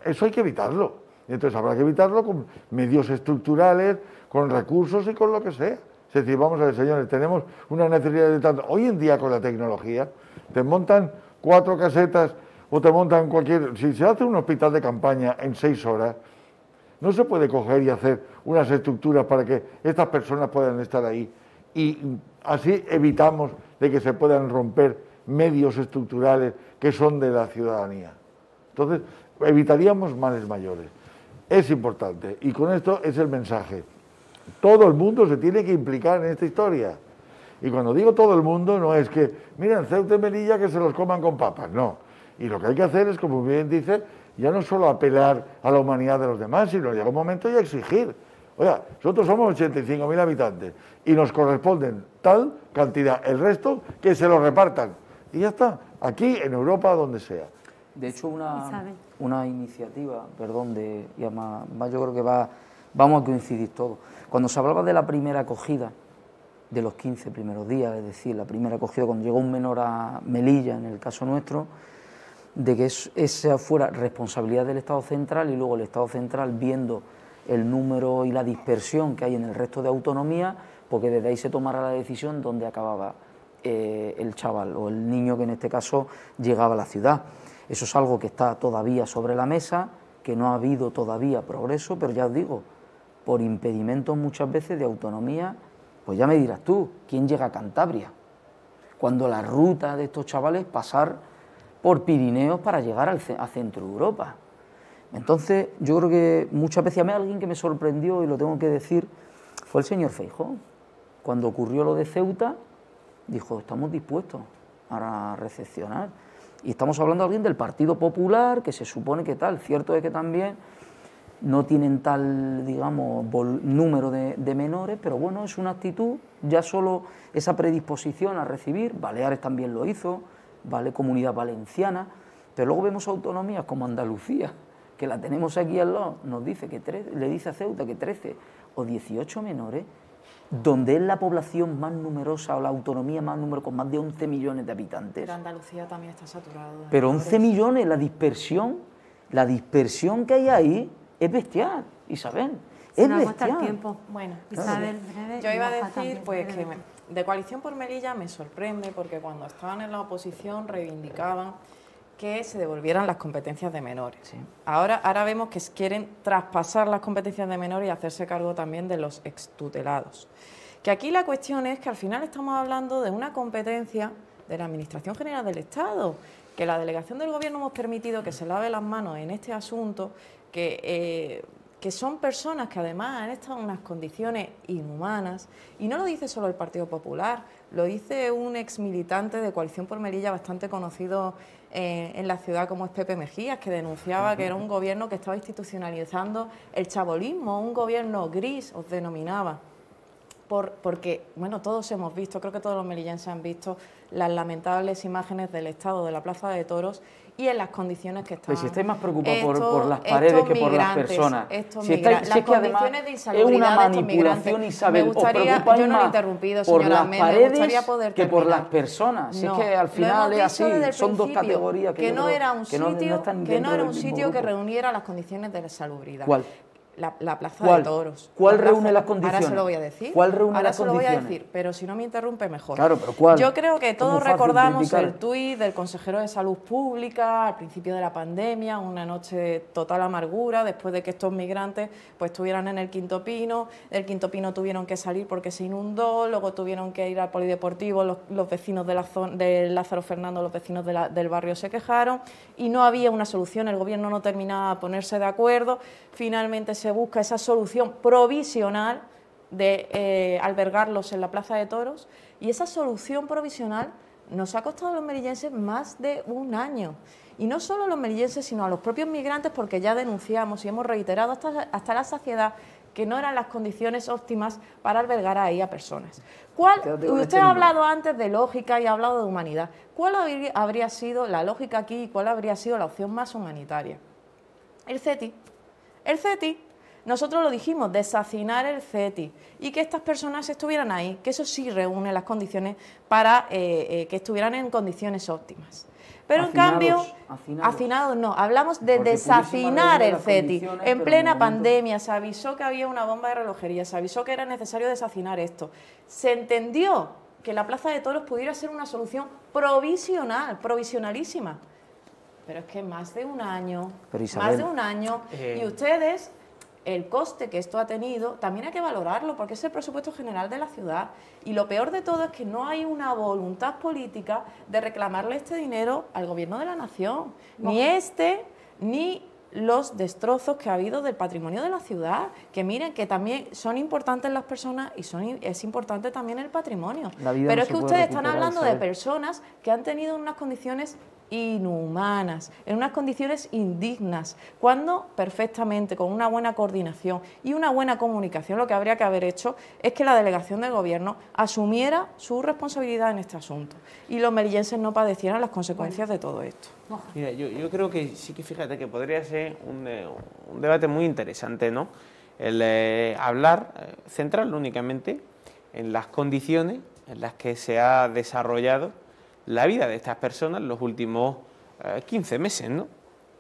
eso hay que evitarlo. Entonces habrá que evitarlo con medios estructurales, con recursos y con lo que sea. Es decir, vamos a ver, señores, tenemos una necesidad de tanto. Hoy en día con la tecnología, te montan 4 casetas o te montan cualquier... Si se hace un hospital de campaña en 6 horas, no se puede coger y hacer unas estructuras para que estas personas puedan estar ahí. Y así evitamos de que se puedan romper medios estructurales que son de la ciudadanía. Entonces, evitaríamos males mayores. Es importante. Y con esto es el mensaje. Todo el mundo se tiene que implicar en esta historia. Y cuando digo todo el mundo, no es que, miren, Ceuta y Melilla que se los coman con papas, no. Y lo que hay que hacer es, como bien dice, ya no solo apelar a la humanidad de los demás, sino llega un momento y exigir. Oiga, nosotros somos 85.000 habitantes y nos corresponden tal cantidad, el resto que se lo repartan. Y ya está, aquí, en Europa, donde sea. De hecho, una iniciativa, perdón, y además yo creo que vamos a coincidir todos. Cuando se hablaba de la primera acogida, de los 15 primeros días, es decir, la primera acogida cuando llegó un menor a Melilla, en el caso nuestro, de que esa fuera responsabilidad del Estado central y luego el Estado central, viendo el número y la dispersión que hay en el resto de autonomía, porque desde ahí se tomara la decisión dónde acababa el chaval o el niño que en este caso llegaba a la ciudad. Eso es algo que está todavía sobre la mesa, que no ha habido todavía progreso, pero ya os digo, por impedimentos muchas veces de autonomía, pues ya me dirás tú, ¿quién llega a Cantabria? Cuando la ruta de estos chavales pasar por Pirineos para llegar a Centro Europa. Entonces, yo creo que muchas veces a mí alguien que me sorprendió, y lo tengo que decir, fue el señor Feijóo. Cuando ocurrió lo de Ceuta, dijo, estamos dispuestos a recepcionar. Y estamos hablando de alguien del Partido Popular, que se supone que tal. Cierto es que también no tienen tal, digamos, número de menores, pero bueno, es una actitud, ya solo esa predisposición a recibir. Baleares también lo hizo, ¿vale? Comunidad Valenciana, pero luego vemos autonomías como Andalucía, que la tenemos aquí al lado, nos dice que le dice a Ceuta que 13 o 18 menores, donde es la población más numerosa o la autonomía más numerosa, con más de 11 millones de habitantes. Pero Andalucía también está saturado. Pero 11 millones, la dispersión que hay ahí es bestial, Isabel. Se Es nos agota el bestial. tiempo. Bueno, Isabel, breve, yo iba a y Rafa decir también, pues breve. que de Coalición por Melilla me sorprende porque cuando estaban en la oposición reivindicaban que se devolvieran las competencias de menores. Sí. Ahora vemos que quieren traspasar las competencias de menores y hacerse cargo también de los extutelados. Que aquí la cuestión es que al final estamos hablando de una competencia de la Administración General del Estado, que la delegación del Gobierno hemos permitido que se lave las manos en este asunto, que son personas que además han estado en unas condiciones inhumanas, y no lo dice solo el Partido Popular, lo dice un ex militante de Coalición por Melilla bastante conocido en la ciudad como es Pepe Mejías, que denunciaba que era un gobierno que estaba institucionalizando el chabolismo, un gobierno gris, os denominaba. Porque, bueno, todos hemos visto, creo que todos los melillenses han visto las lamentables imágenes del estado de la Plaza de Toros y en las condiciones que estaban. Pues si estáis más preocupados por las paredes que por las personas. Si es que además es una manipulación, Isabel, os preocupáis yo no he más interrumpido, por señora las Mé, paredes me gustaría poder que por terminar. las personas. Si No, es que al final lo es hemos así, dicho desde el son dos principio, categorías que no era un sitio, están que no dentro era del un mismo sitio que grupo. reuniera las condiciones de la salubridad. ¿Cuál? La Plaza ¿Cuál? de Toros. ¿Cuál La plaza- reúne las condiciones? Ahora se lo voy a decir. ¿Cuál reúne Ahora las se lo voy a condiciones? decir, pero si no me interrumpe mejor. Claro, pero ¿cuál? Yo creo que Es muy todos fácil recordamos criticar. el tuit del consejero de Salud Pública al principio de la pandemia, una noche de total amargura, después de que estos migrantes pues estuvieran en el Quinto Pino. Del Quinto Pino tuvieron que salir porque se inundó, luego tuvieron que ir al polideportivo, los vecinos de la zona, de Lázaro Fernando, los vecinos del barrio se quejaron y no había una solución, el gobierno no terminaba de ponerse de acuerdo. Finalmente se busca esa solución provisional de albergarlos en la Plaza de Toros, y esa solución provisional nos ha costado a los melillenses más de un año. Y no solo a los melillenses, sino a los propios migrantes, porque ya denunciamos y hemos reiterado hasta la saciedad que no eran las condiciones óptimas para albergar ahí a personas. Usted ha hablado antes de lógica y ha hablado de humanidad. ¿Cuál habría sido la lógica aquí y cuál habría sido la opción más humanitaria? El CETI. El CETI, nosotros lo dijimos, deshacinar el CETI y que estas personas estuvieran ahí, que eso sí reúne las condiciones para que estuvieran en condiciones óptimas. Pero Hacinados, en cambio, hacinados no, hablamos de Porque desafinar pudiésemos el reunir las CETI. condiciones, En pero plena en el momento- pandemia se avisó que había una bomba de relojería, se avisó que era necesario desafinar esto. Se entendió que la Plaza de Toros pudiera ser una solución provisional, provisionalísima. Pero es que más de un año, Pero Isabel, y ustedes, el coste que esto ha tenido, también hay que valorarlo, porque es el presupuesto general de la ciudad. Y lo peor de todo es que no hay una voluntad política de reclamarle este dinero al gobierno de la nación. Ni este, ni los destrozos que ha habido del patrimonio de la ciudad, que miren que también son importantes las personas y es importante también el patrimonio. La vida Pero no es que se puede ustedes están recuperar, hablando de Isabel. personas que han tenido unas condiciones inhumanas, en unas condiciones indignas, cuando perfectamente con una buena coordinación y una buena comunicación lo que habría que haber hecho es que la delegación del gobierno asumiera su responsabilidad en este asunto y los melillenses no padecieran las consecuencias de todo esto. Mira, yo creo que sí, que fíjate que podría ser un debate muy interesante, ¿no? El hablar, centrarlo únicamente en las condiciones en las que se ha desarrollado la vida de estas personas los últimos 15 meses, ¿no?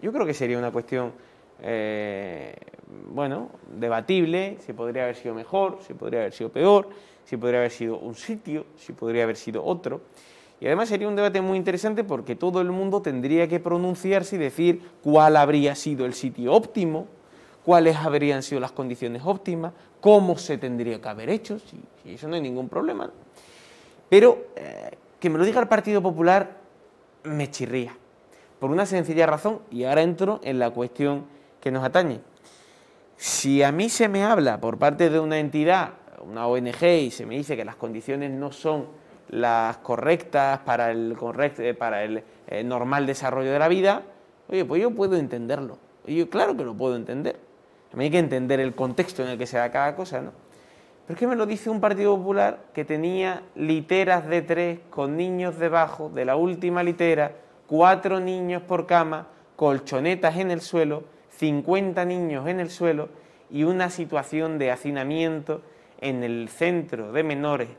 Yo creo que sería una cuestión, bueno, debatible, si podría haber sido mejor, si podría haber sido peor, si podría haber sido un sitio, si podría haber sido otro. Y además sería un debate muy interesante porque todo el mundo tendría que pronunciarse y decir cuál habría sido el sitio óptimo, cuáles habrían sido las condiciones óptimas, cómo se tendría que haber hecho, si eso no hay ningún problema, ¿no? Pero que me lo diga el Partido Popular me chirría, por una sencilla razón, y ahora entro en la cuestión que nos atañe. Si a mí se me habla por parte de una entidad, una ONG, y se me dice que las condiciones no son las correctas para el normal desarrollo de la vida, oye, pues yo puedo entenderlo. Oye, claro que lo puedo entender. A mí hay que entender el contexto en el que se da cada cosa, ¿no? Pero es que me lo dice un Partido Popular que tenía literas de 3 con niños debajo de la última litera, 4 niños por cama, colchonetas en el suelo, 50 niños en el suelo y una situación de hacinamiento en el centro de menores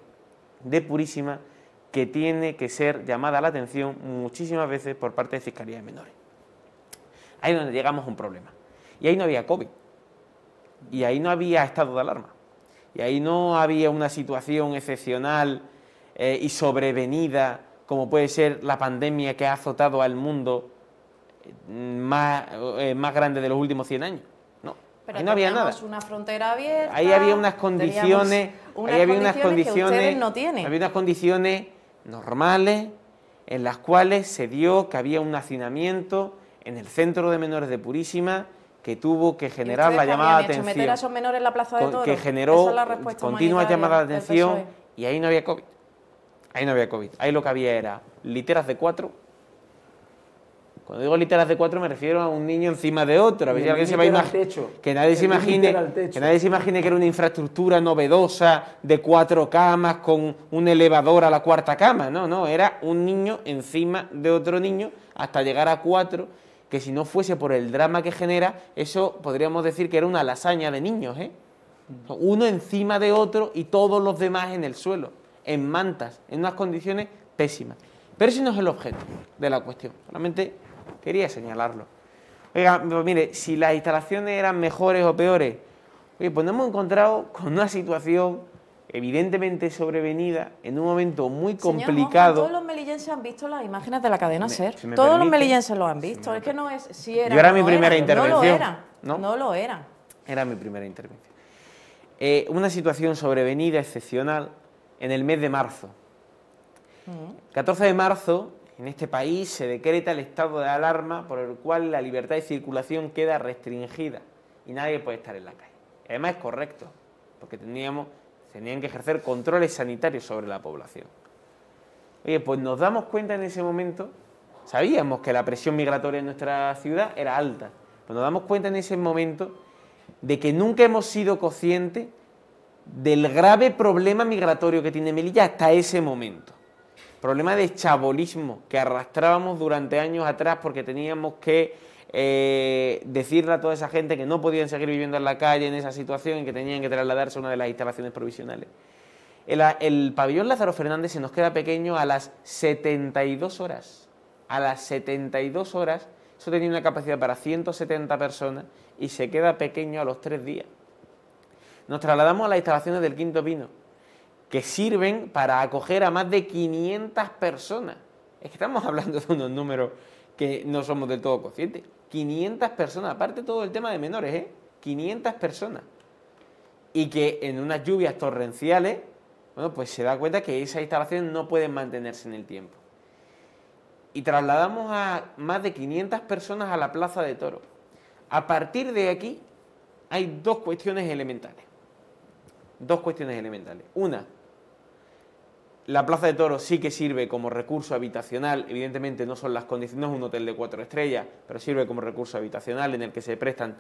de Purísima que tiene que ser llamada la atención muchísimas veces por parte de Fiscalía de Menores. Ahí es donde llegamos a un problema. Y ahí no había COVID. Y ahí no había estado de alarma. Y ahí no había una situación excepcional y sobrevenida, como puede ser la pandemia que ha azotado al mundo más grande de los últimos 100 años. No, pero ahí no había nada. una frontera abierta. Ahí había unas condiciones, que ustedes no tienen. Había unas condiciones normales en las cuales se dio que había un hacinamiento en el centro de menores de Purísima que tuvo que generar la llamada de atención. ¿Meter a esos menores en la Plaza de Toros? Que generó es continuas llamadas de atención PSOE. y ahí no había COVID. Ahí no había COVID. Ahí lo que había era literas de 4. Cuando digo literas de 4 me refiero a un niño encima de otro. A ver si alguien se va a imaginar. Que nadie se imagine que era una infraestructura novedosa de 4 camas con un elevador a la 4ª cama. No, no, era un niño encima de otro niño hasta llegar a 4, que si no fuese por el drama que genera, eso podríamos decir que era una lasaña de niños, ¿eh? Uno encima de otro y todos los demás en el suelo, en mantas, en unas condiciones pésimas. Pero ese no es el objeto de la cuestión, solamente quería señalarlo. Oiga, pues mire, si las instalaciones eran mejores o peores, oye, pues nos hemos encontrado con una situación evidentemente sobrevenida en un momento muy complicado. Todos los melillenses han visto las imágenes de la cadena SER. Si me Todos los permite, melillenses lo han visto. Es que no es si era. Yo era no mi primera era. intervención. No lo eran. ¿No? No lo eran. Era mi primera intervención. Una situación sobrevenida excepcional en el mes de marzo. 14 de marzo, en este país se decreta el estado de alarma por el cual la libertad de circulación queda restringida y nadie puede estar en la calle. Además es correcto, porque tenían que ejercer controles sanitarios sobre la población. Oye, pues nos damos cuenta en ese momento, sabíamos que la presión migratoria en nuestra ciudad era alta, pero nos damos cuenta en ese momento de que nunca hemos sido conscientes del grave problema migratorio que tiene Melilla hasta ese momento. Problema de chabolismo que arrastrábamos durante años atrás porque teníamos que decirle a toda esa gente que no podían seguir viviendo en la calle en esa situación y que tenían que trasladarse a una de las instalaciones provisionales. El pabellón Lázaro Fernández se nos queda pequeño a las 72 horas. A las 72 horas, eso tenía una capacidad para 170 personas y se queda pequeño a los 3 días. Nos trasladamos a las instalaciones del Quinto Pino, que sirven para acoger a más de 500 personas. Es que estamos hablando de unos números que no somos del todo conscientes. 500 personas, aparte todo el tema de menores, ¿eh? 500 personas. Y que en unas lluvias torrenciales, bueno, pues se da cuenta que esas instalaciones no pueden mantenerse en el tiempo. Y trasladamos a más de 500 personas a la Plaza de Toros. A partir de aquí hay dos cuestiones elementales. Dos cuestiones elementales. Una, la Plaza de Toros sí que sirve como recurso habitacional, evidentemente no son las condiciones, no es un hotel de 4 estrellas, pero sirve como recurso habitacional en el que se prestan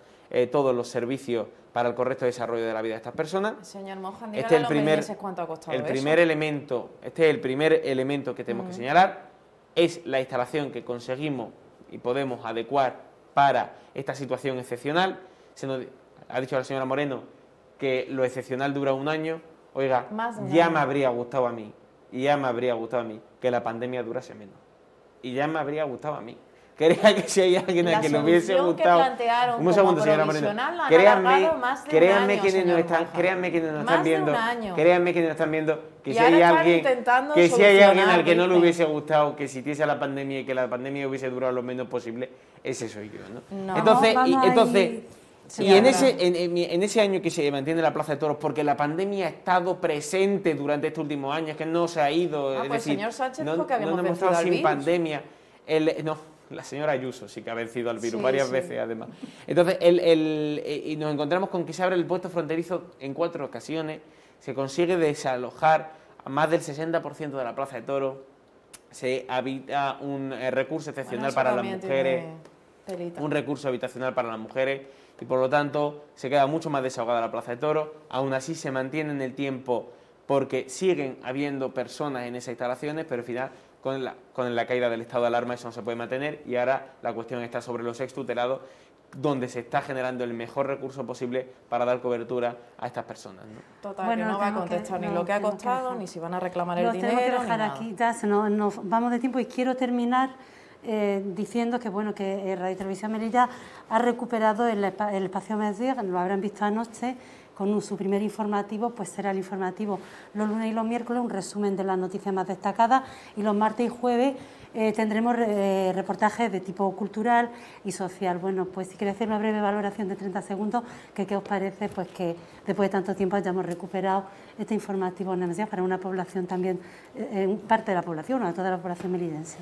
todos los servicios para el correcto desarrollo de la vida de estas personas. Señor Mojan, Este es cuánto ha costado este es el primer elemento que tenemos que señalar, es la instalación que conseguimos y podemos adecuar para esta situación excepcional. Ha dicho la señora Moreno que lo excepcional dura 1 año. Oiga, ya me habría gustado a mí. Y ya me habría gustado a mí que la pandemia durase menos. Y ya me habría gustado a mí. Crea que si hay alguien a quien le hubiese gustado... Un segundo, señora Moreno. Créanme quienes nos están viendo, que si hay alguien al que no le hubiese gustado que existiese la pandemia y que la pandemia hubiese durado lo menos posible, ese soy yo, ¿no? Entonces, y en ese año que se mantiene la Plaza de Toros, porque la pandemia ha estado presente durante estos últimos años, que no se ha ido, es decir, señor Sánchez no dijo que habíamos hemos vencido estado al sin virus. pandemia. No, la señora Ayuso sí que ha vencido al virus varias veces, además. Entonces, y nos encontramos con que se abre el puesto fronterizo en 4 ocasiones, se consigue desalojar a más del 60% de la Plaza de Toros, se habita un recurso excepcional para las mujeres, un recurso habitacional para las mujeres, y por lo tanto se queda mucho más desahogada la Plaza de Toros. Aún así se mantiene en el tiempo porque siguen habiendo personas en esas instalaciones, pero al final con la caída del estado de alarma eso no se puede mantener, y ahora la cuestión está sobre los extutelados, donde se está generando el mejor recurso posible para dar cobertura a estas personas, ¿no? Total, Bueno, que no va a contestar ni lo que ha costado, ni si van a reclamar el dinero, tenemos que ni dejar nada. aquí, ya nos vamos de tiempo, y quiero terminar diciendo que bueno, que Radio Televisión Melilla ha recuperado el espacio Mediodía, lo habrán visto anoche, con su primer informativo, pues será el informativo los lunes y los miércoles, un resumen de las noticias más destacadas, y los martes y jueves tendremos reportajes de tipo cultural y social. Bueno, pues si queréis hacer una breve valoración de 30 segundos, que qué os parece pues que después de tanto tiempo hayamos recuperado este informativo en Melilla para una población también, parte de la población, no de toda la población melillense.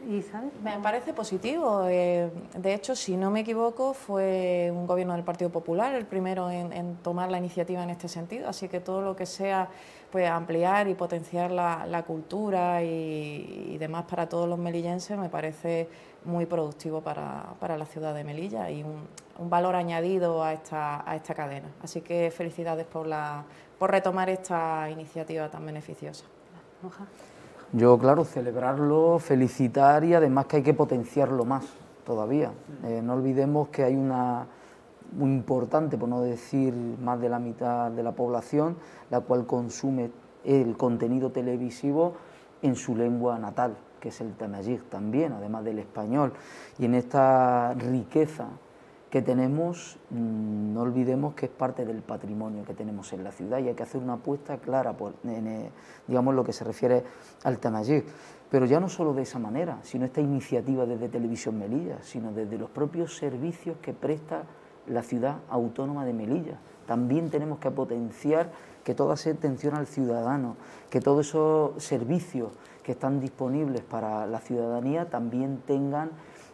¿Isabel? Me parece positivo. De hecho, si no me equivoco, fue un gobierno del Partido Popular el primero en tomar la iniciativa en este sentido. Así que todo lo que sea pues ampliar y potenciar la cultura y demás para todos los melillenses me parece muy productivo para la ciudad de Melilla y un valor añadido a esta cadena. Así que felicidades por retomar esta iniciativa tan beneficiosa. Yo, claro, celebrarlo, felicitar, y además que hay que potenciarlo más todavía. No olvidemos que hay una muy importante, por no decir más de la mitad de la población, la cual consume el contenido televisivo en su lengua natal, que es el tamayig también, además del español. Y en esta riqueza que tenemos, no olvidemos que es parte del patrimonio que tenemos en la ciudad, y hay que hacer una apuesta clara por, digamos, lo que se refiere al tamayig. Pero ya no solo de esa manera, sino esta iniciativa desde Televisión Melilla, sino desde los propios servicios que presta la ciudad autónoma de Melilla. También tenemos que potenciar que toda esa atención al ciudadano, que todos esos servicios que están disponibles para la ciudadanía también tengan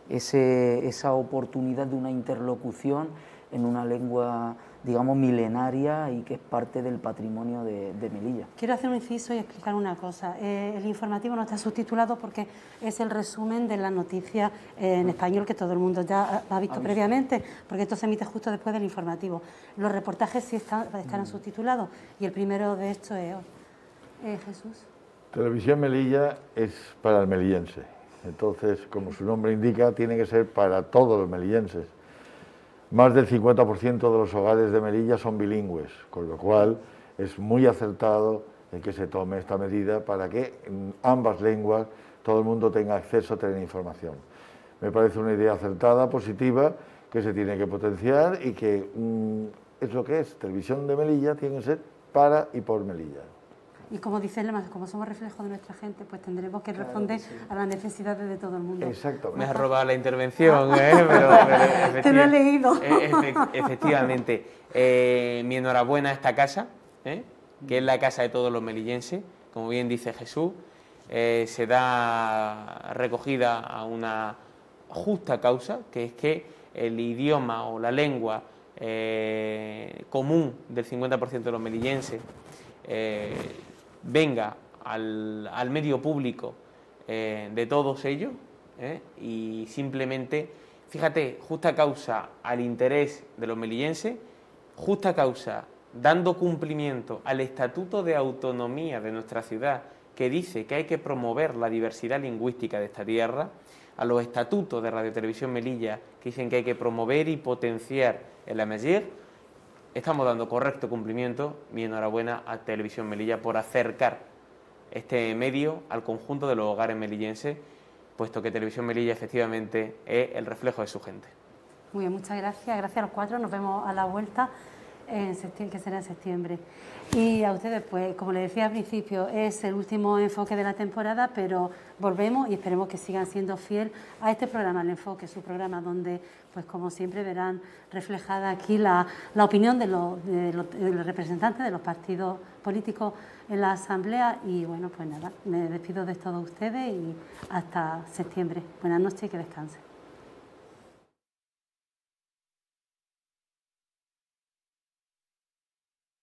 esa oportunidad de una interlocución en una lengua, digamos, milenaria y que es parte del patrimonio de Melilla. Quiero hacer un inciso y explicar una cosa. El informativo no está subtitulado porque es el resumen de las noticias en español que todo el mundo ya ha visto previamente, porque esto se emite justo después del informativo. Los reportajes sí estarán subtitulados, y el primero de estos es Jesús. Televisión Melilla es para el melillense. Entonces, como su nombre indica, tiene que ser para todos los melillenses. Más del 50% de los hogares de Melilla son bilingües, con lo cual es muy acertado el que se tome esta medida para que en ambas lenguas todo el mundo tenga acceso a tener información. Me parece una idea acertada, positiva, que se tiene que potenciar y que es lo que es. Televisión de Melilla tiene que ser para y por Melilla. Y como dice el lema, como somos reflejo de nuestra gente, pues tendremos que responder a las necesidades de todo el mundo. Exactamente. Me has robado la intervención, pero Te lo he leído. Efectivamente. Mi enhorabuena a esta casa, que es la casa de todos los melillenses, como bien dice Jesús. Se da recogida a una justa causa, que es que el idioma o la lengua común del 50% de los melillenses venga al medio público de todos ellos, y simplemente, fíjate, justa causa al interés de los melillenses, justa causa dando cumplimiento al Estatuto de Autonomía de nuestra ciudad, que dice que hay que promover la diversidad lingüística de esta tierra, a los estatutos de Radio Televisión Melilla, que dicen que hay que promover y potenciar el amayir. Estamos dando correcto cumplimiento. Mi enhorabuena a Televisión Melilla por acercar este medio al conjunto de los hogares melillenses, puesto que Televisión Melilla efectivamente es el reflejo de su gente. Muy bien, muchas gracias. Gracias a los cuatro. Nos vemos a la vuelta, que será en septiembre. Y a ustedes, pues, como les decía al principio, es el último enfoque de la temporada, pero volvemos y esperemos que sigan siendo fiel a este programa, El Enfoque, su programa donde, pues como siempre, verán reflejada aquí la opinión de los representantes de los partidos políticos en la Asamblea. Y bueno, pues nada, me despido de todos ustedes y hasta septiembre. Buenas noches y que descansen.